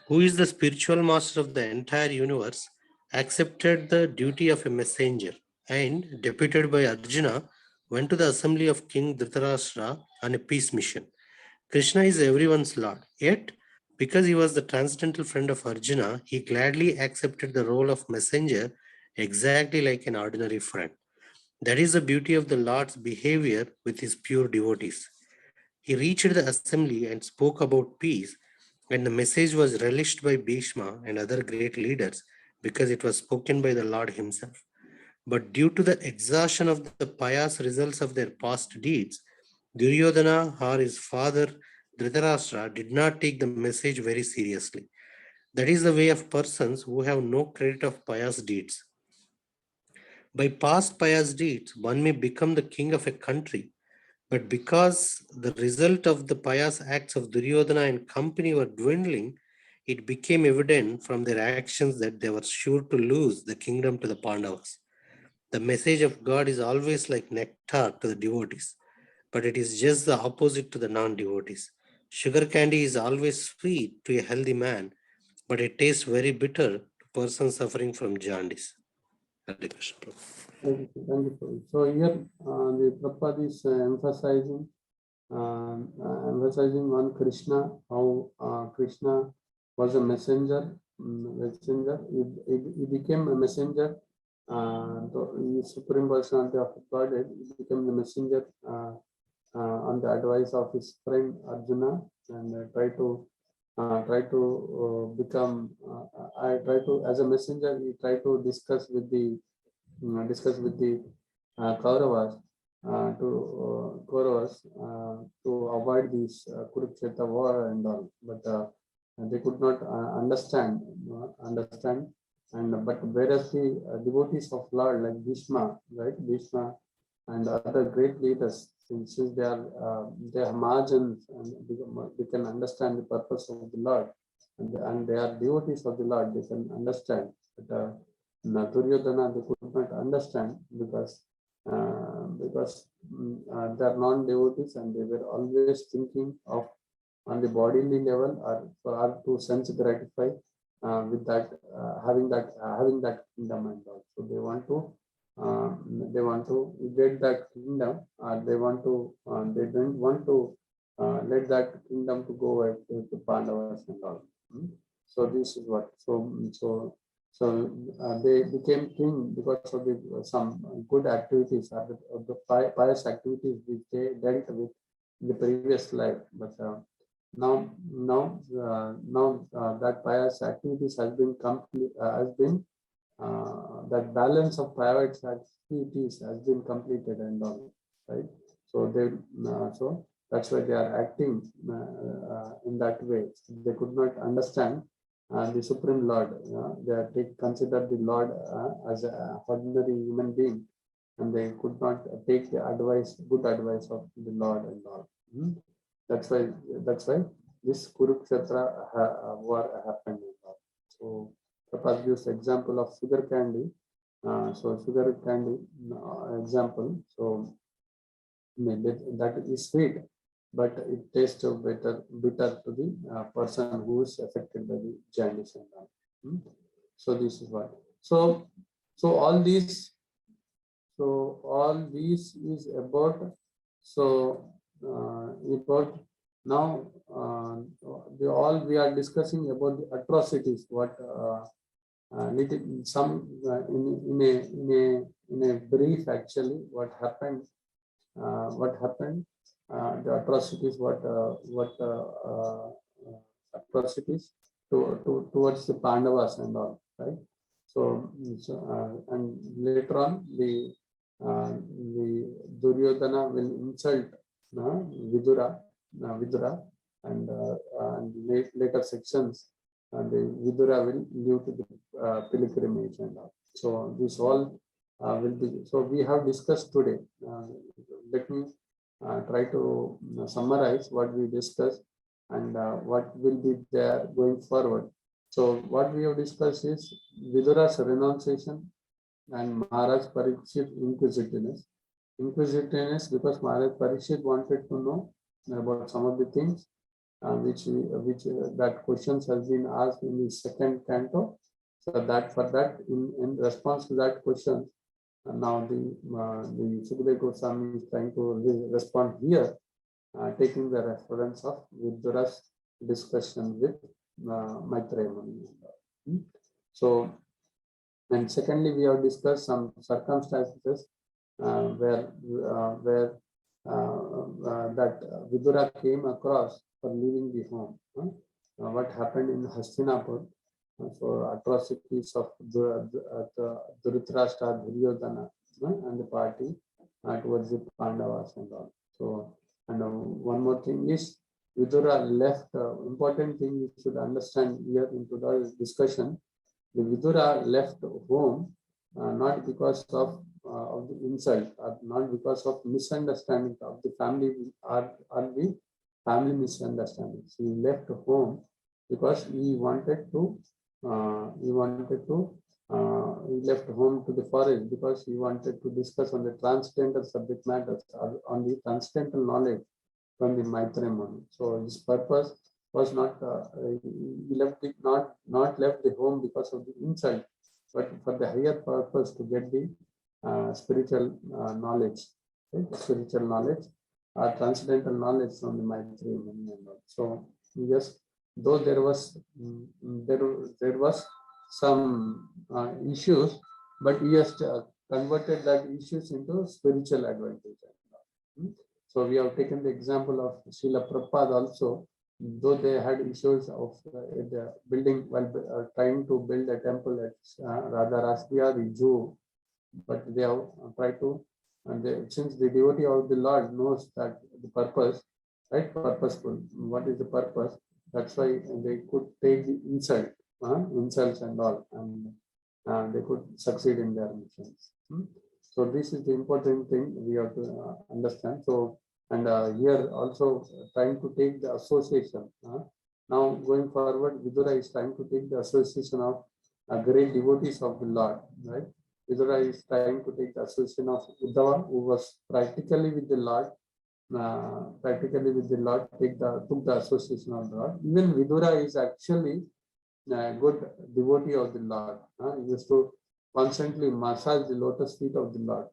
B: who is the spiritual master of the entire universe, accepted the duty of a messenger and, deputed by Arjuna, went to the assembly of King Dhritarashtra on a peace mission. Krishna is everyone's Lord, yet because he was the transcendental friend of Arjuna, he gladly accepted the role of messenger exactly like an ordinary friend. That is the beauty of the Lord's behavior with his pure devotees. He reached the assembly and spoke about peace, and the message was relished by Bhishma and other great leaders because it was spoken by the Lord himself. But due to the exhaustion of the pious results of their past deeds, Duryodhana or his father Dhritarashtra did not take the message very seriously. That is the way of persons who have no credit of pious deeds. By past pious deeds, one may become the king of a country, but because the result of the pious acts of Duryodhana and company were dwindling, it became evident from their actions that they were sure to lose the kingdom to the Pandavas. The message of God is always like nectar to the devotees, but it is just the opposite to the non-devotees. Sugar candy is always sweet to a healthy man, but it tastes very bitter to a person suffering from jaundice. Hare Krishna, Prabhu.
A: Thank you, Prabhu. So here the Prabhupada is emphasizing on Krishna, how Krishna was a messenger. He became a messenger. The Supreme Personality of Godhead, he became the messenger on the advice of his friend Arjuna, and try to become. As a messenger, he tried to discuss with the Kauravas to avoid this Kurukshetra war and all, but they could not understand. And but whereas the devotees of Lord like Bhishma, right, Bhishma and other great leaders, since they are Mahajans and they can understand the purpose of the Lord, and they are devotees of the Lord, they can understand. But Duryodhana, they could not understand because they are non-devotees and they were always thinking of on the bodily level or to sense gratify with that having that kingdom and all. So they want to get that kingdom. They don't want to let that kingdom to go away to Pandavas and all. So this is what. So they became king because of some good activities or the pious activities which they dealt with in the previous life. But now that pious activities has been complete, that balance of pious activities has been completed and all, right? So so that's why they are acting in that way. They could not understand the Supreme Lord. They consider the Lord as an ordinary human being, and they could not take the good advice of the Lord and all. That's why this Kurukshetra war happened. So Prabhupada gives example of sugar candy. So sugar candy example. So that is sweet, but it tastes bitter to the person who is affected by the jaundice and all. So this is what. So all these is about about now we are discussing about the atrocities what in a brief actually what happened the atrocities atrocities towards the Pandavas and all, right? So and later on the Duryodhana will insult Vidura, and later sections, the Vidura will leave to the pilgrimage and all. So this all will be. So we have discussed today. Let me try to summarize what we discussed and what will be there going forward. So what we have discussed is Vidura's renunciation and Maharaj Parikshit inquisitiveness. Inquisitiveness because Maharaj Parikshit wanted to know about some of the things which that questions has been asked in the second canto. So that in response to that question, now the Sukadeva Goswami is trying to respond here, taking the reference of Vidura's discussion with Maitreya Muni. So And secondly, we have discussed some circumstances where that Vidura came across for leaving the home. What happened in Hastinapur? So atrocities of Dhritarashtra, Duryodhana, and the party towards the Pandavas and all. So, and one more thing is Vidura left. Important thing you should understand here in today's discussion. The Vidura left home not because of the insult, or not because of misunderstanding of the family, or the family misunderstandings. He left home because he wanted to. He left home to the forest because he wanted to discuss on the transcendental subject matters, or on the transcendental knowledge from the Maitreya Muni. So his purpose was not he left it not left the home because of the insult, but for the higher purpose to get the spiritual knowledge, right? Spiritual knowledge, transcendental knowledge from the Maitreya Muni and all. So yes, though there was some issues, but he has converted that issues into spiritual advantage. So we have taken the example of Srila Prabhupada also, though they had issues of the building while trying to build a temple at Radharashtriya, the Jew, but they have tried to, and since the devotee of the Lord knows that the purpose, right, purposeful, what is the purpose, that's why they could take the insults and all, and they could succeed in their missions. So this is the important thing we have to understand. So, and here also trying to take the association. Now going forward, Vidura is trying to take the association of great devotees of the Lord, right? Vidura is trying to take the association of Uddhava, who was practically with the Lord, took the association of the Lord. Even Vidura is actually a good devotee of the Lord. He used to constantly massage the lotus feet of the Lord.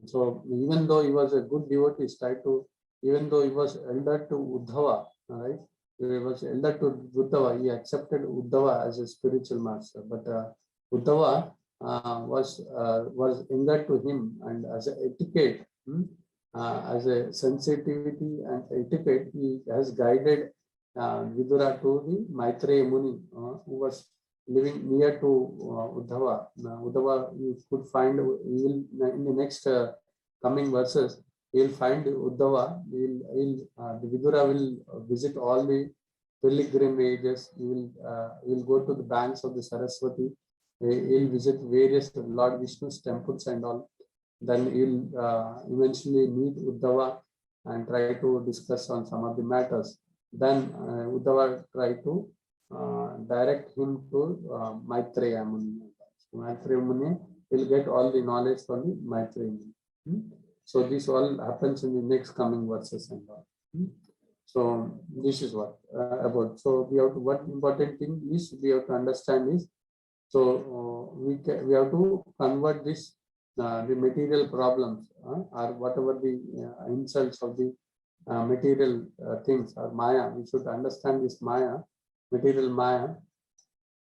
A: So even though he was a good devotee, even though he was elder to Uddhava, right? He was elder to Uddhava, he accepted Uddhava as a spiritual master. But Uddhava was younger to him, and as an etiquette, as a sensitivity and etiquette, he has guided Vidura to the Maitreya Muni, who was living near to Uddhava. Uddhava, you could find, in the next coming verses, you will find Uddhava. The Vidura will visit all the pilgrimages. He will go to the banks of the Saraswati. He will visit various Lord Vishnu's temples and all. Then he will eventually meet Uddhava and try to discuss on some of the matters. Then Uddhava try to direct him to Maitreya Muni. Maitreya Muni will get all the knowledge from the Maitreya Muni. So this all happens in the next coming verses and all. So this is what about. So we have to, what important thing is we have to understand is, so we have to convert this the material problems or whatever the insults of the material things or Maya. We should understand this Maya, material Maya,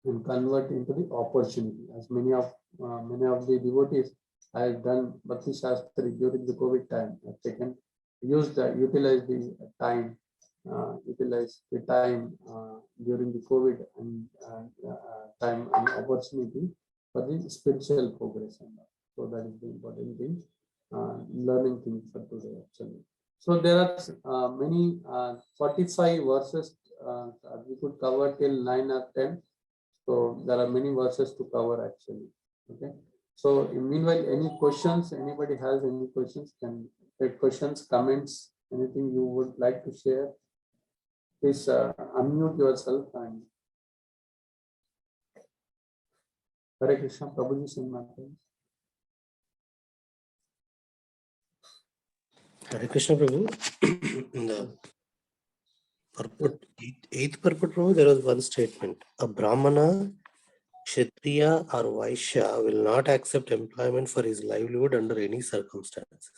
A: and convert into the opportunity. As many of the devotees have done Bhakti Shastri during the COVID time, have utilized the time during the COVID and time and opportunity for the spiritual progress. So that is the important thing, learning thing for today actually. So there are many 45 verses we could cover till 9 or 10. So there are many verses to cover actually. Okay. So meanwhile, any questions? Anybody has any questions? Can take questions, comments, anything you would like to share? Please unmute yourself and Hare Krishna, Prabhuji Srimad.
B: Hare Krishna, Prabhu. In the purport, eighth purport, Prabhu, there was one statement. A Brahmana, Kshatriya or Vaishya will not accept employment for his livelihood under any circumstances.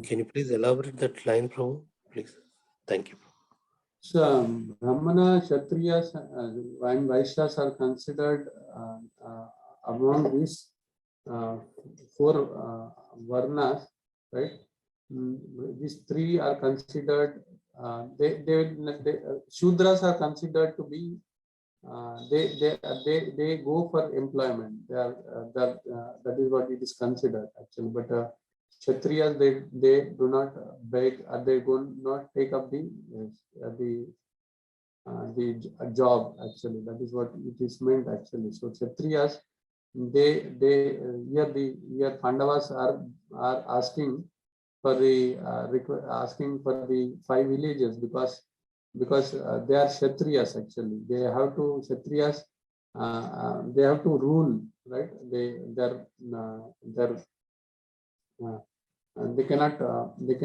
B: Can you please elaborate that line, Prabhu? Please. Thank you.
A: So, Brahmana, Kshatriyas, and Vaishyas are considered among these four varnas, right? These three are considered. Shudras are considered to be. They go for employment. That is what it is considered actually. But Kshatriyas, they do not beg, they do not take up the job actually. That is what it is meant actually. So Kshatriyas, here Pandavas are asking for the asking for the 5 villages because they are Kshatriyas actually. They have to Kshatriyas. They have to rule, right? They cannot beg.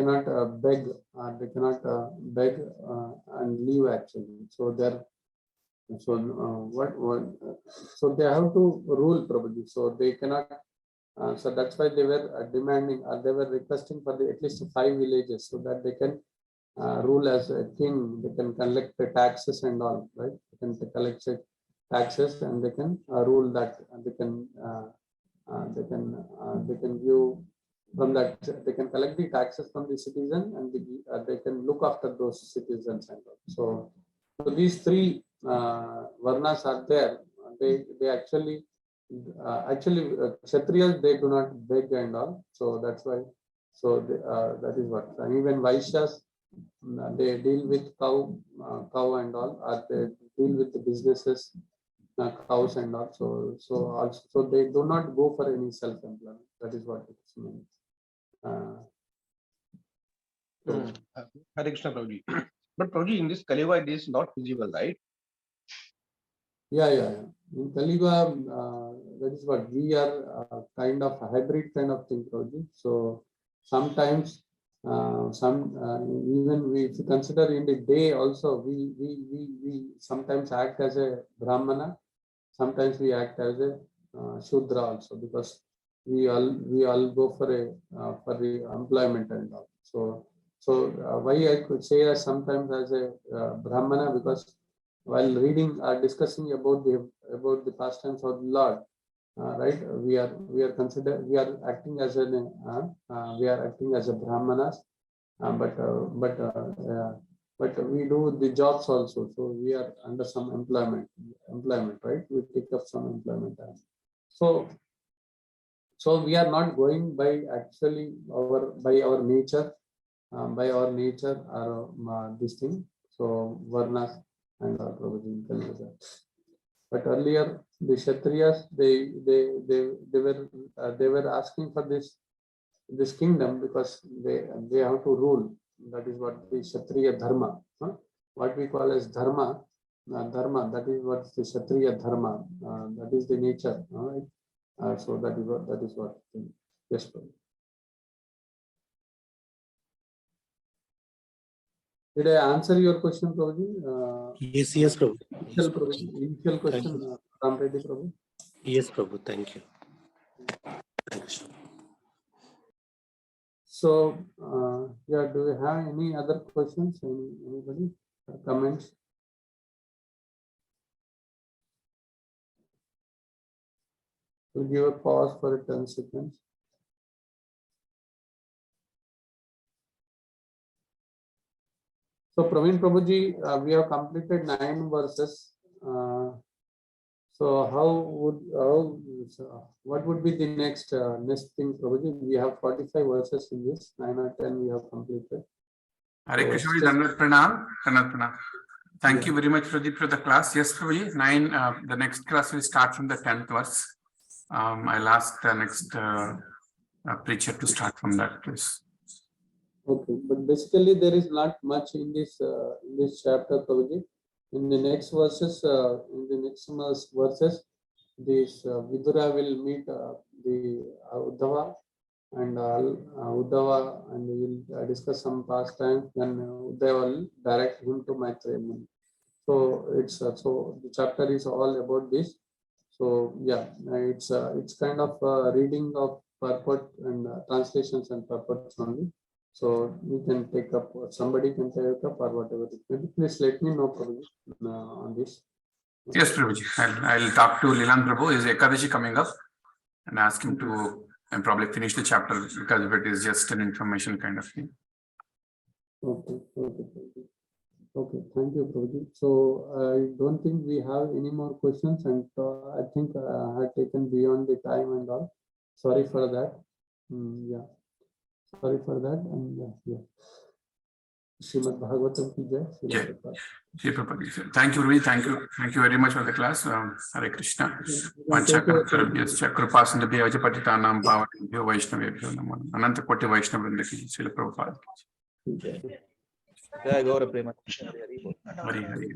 A: They cannot beg and leave actually. So they're so so they have to rule probably. So they cannot. So that's why they were demanding. They were requesting for at least 5 villages so that they can rule as a king. They can collect the taxes and all, right? They can collect taxes and they can rule that. They can give from that. They can collect the taxes from the citizen and they can look after those citizens and all. So these three varnas are there. They actually Kshatriyas, they do not beg and all. So that's why. So that is what. And even Vaishyas, they deal with cow and all. They deal with the businesses, cows and all. So they do not go for any self-employment. That is what it means.
D: Hare Krishna, Prabhuji. But Prabhuji, in this Kaliva, it is not visible, right?
A: Yeah. In Kaliga, that is what we are kind of a hybrid kind of thing, Prabhuji. So sometimes, even if you consider in the day also, we sometimes act as a Brahmana, sometimes we act as a Shudra also, because we all go for the employment and all. So why I could say as sometimes as a Brahmana, because while reading or discussing about the pastimes of the Lord, right? We are acting as a Brahmanas, but we do the jobs also. So we are under some employment, right? We take up some employment. So we are not going by actually our nature, or this thing. So varnas and Prabhuji. But earlier the Kshatriyas, they were asking for this kingdom because they have to rule. That is what the Kshatriya dharma, what we call as dharma. That is what the Kshatriya dharma. That is the nature. Right? So that is what. Yes, Prabhu. Did I answer your question, Prabhuji?
B: Yes, Prabhu.
A: Initial question, Ram Reddy Prabhu.
B: Yes, Prabhu. Thank you. Thanks.
A: So, yeah, do we have any other questions? Anybody? Comments? We'll give a pause for 10 seconds. So, Praveen Prabhuji, we have completed 9 verses. So, what would be the next thing, Prabhuji? We have 45 verses in this. 9 or 10 we have completed.
F: Hare Krishna, Dandavat Pranam. Thank you very much, Pradeep, for the class. Yes, Prabhuji, 9. The next class will start from the 10th verse. I'll ask the next preacher to start from that, please.
A: Okay, but basically there is not much in this chapter, Prabhuji. In the next verses, this Vidura will meet the Uddhava, and Uddhava, and we will discuss some past times. Then Uddhava will direct him to Maitreya. So it's so the chapter is all about this. So yeah, it's kind of reading of purport and translations and purports only. So we can take up, or somebody can take up, or whatever it may be. Please let me know, Prabhuji, on this.
F: Yes, Prabhuji. I'll talk to Lilan Prabhu. Is Ekadashi coming up? And ask him to and probably finish the chapter, because if it is just an information kind of thing.
A: Okay, Prabhuji. Okay, thank you, Prabhuji. So I don't think we have any more questions, and I think I had taken beyond the time and all. Sorry for that. Yeah, sorry for that. And yeah. Srimad Bhagavatam ki jai.
F: Jai. Thank you, Ruby. Thank you very much for the class. Hare Krishna. Krupasindabhyo patitanam pavanebhyo vaishnavebhyo namo. Ananta koti Vaishnavrinda ki Srila Prabhupada.
G: Jai Gaura Prema.
F: Hari Hari.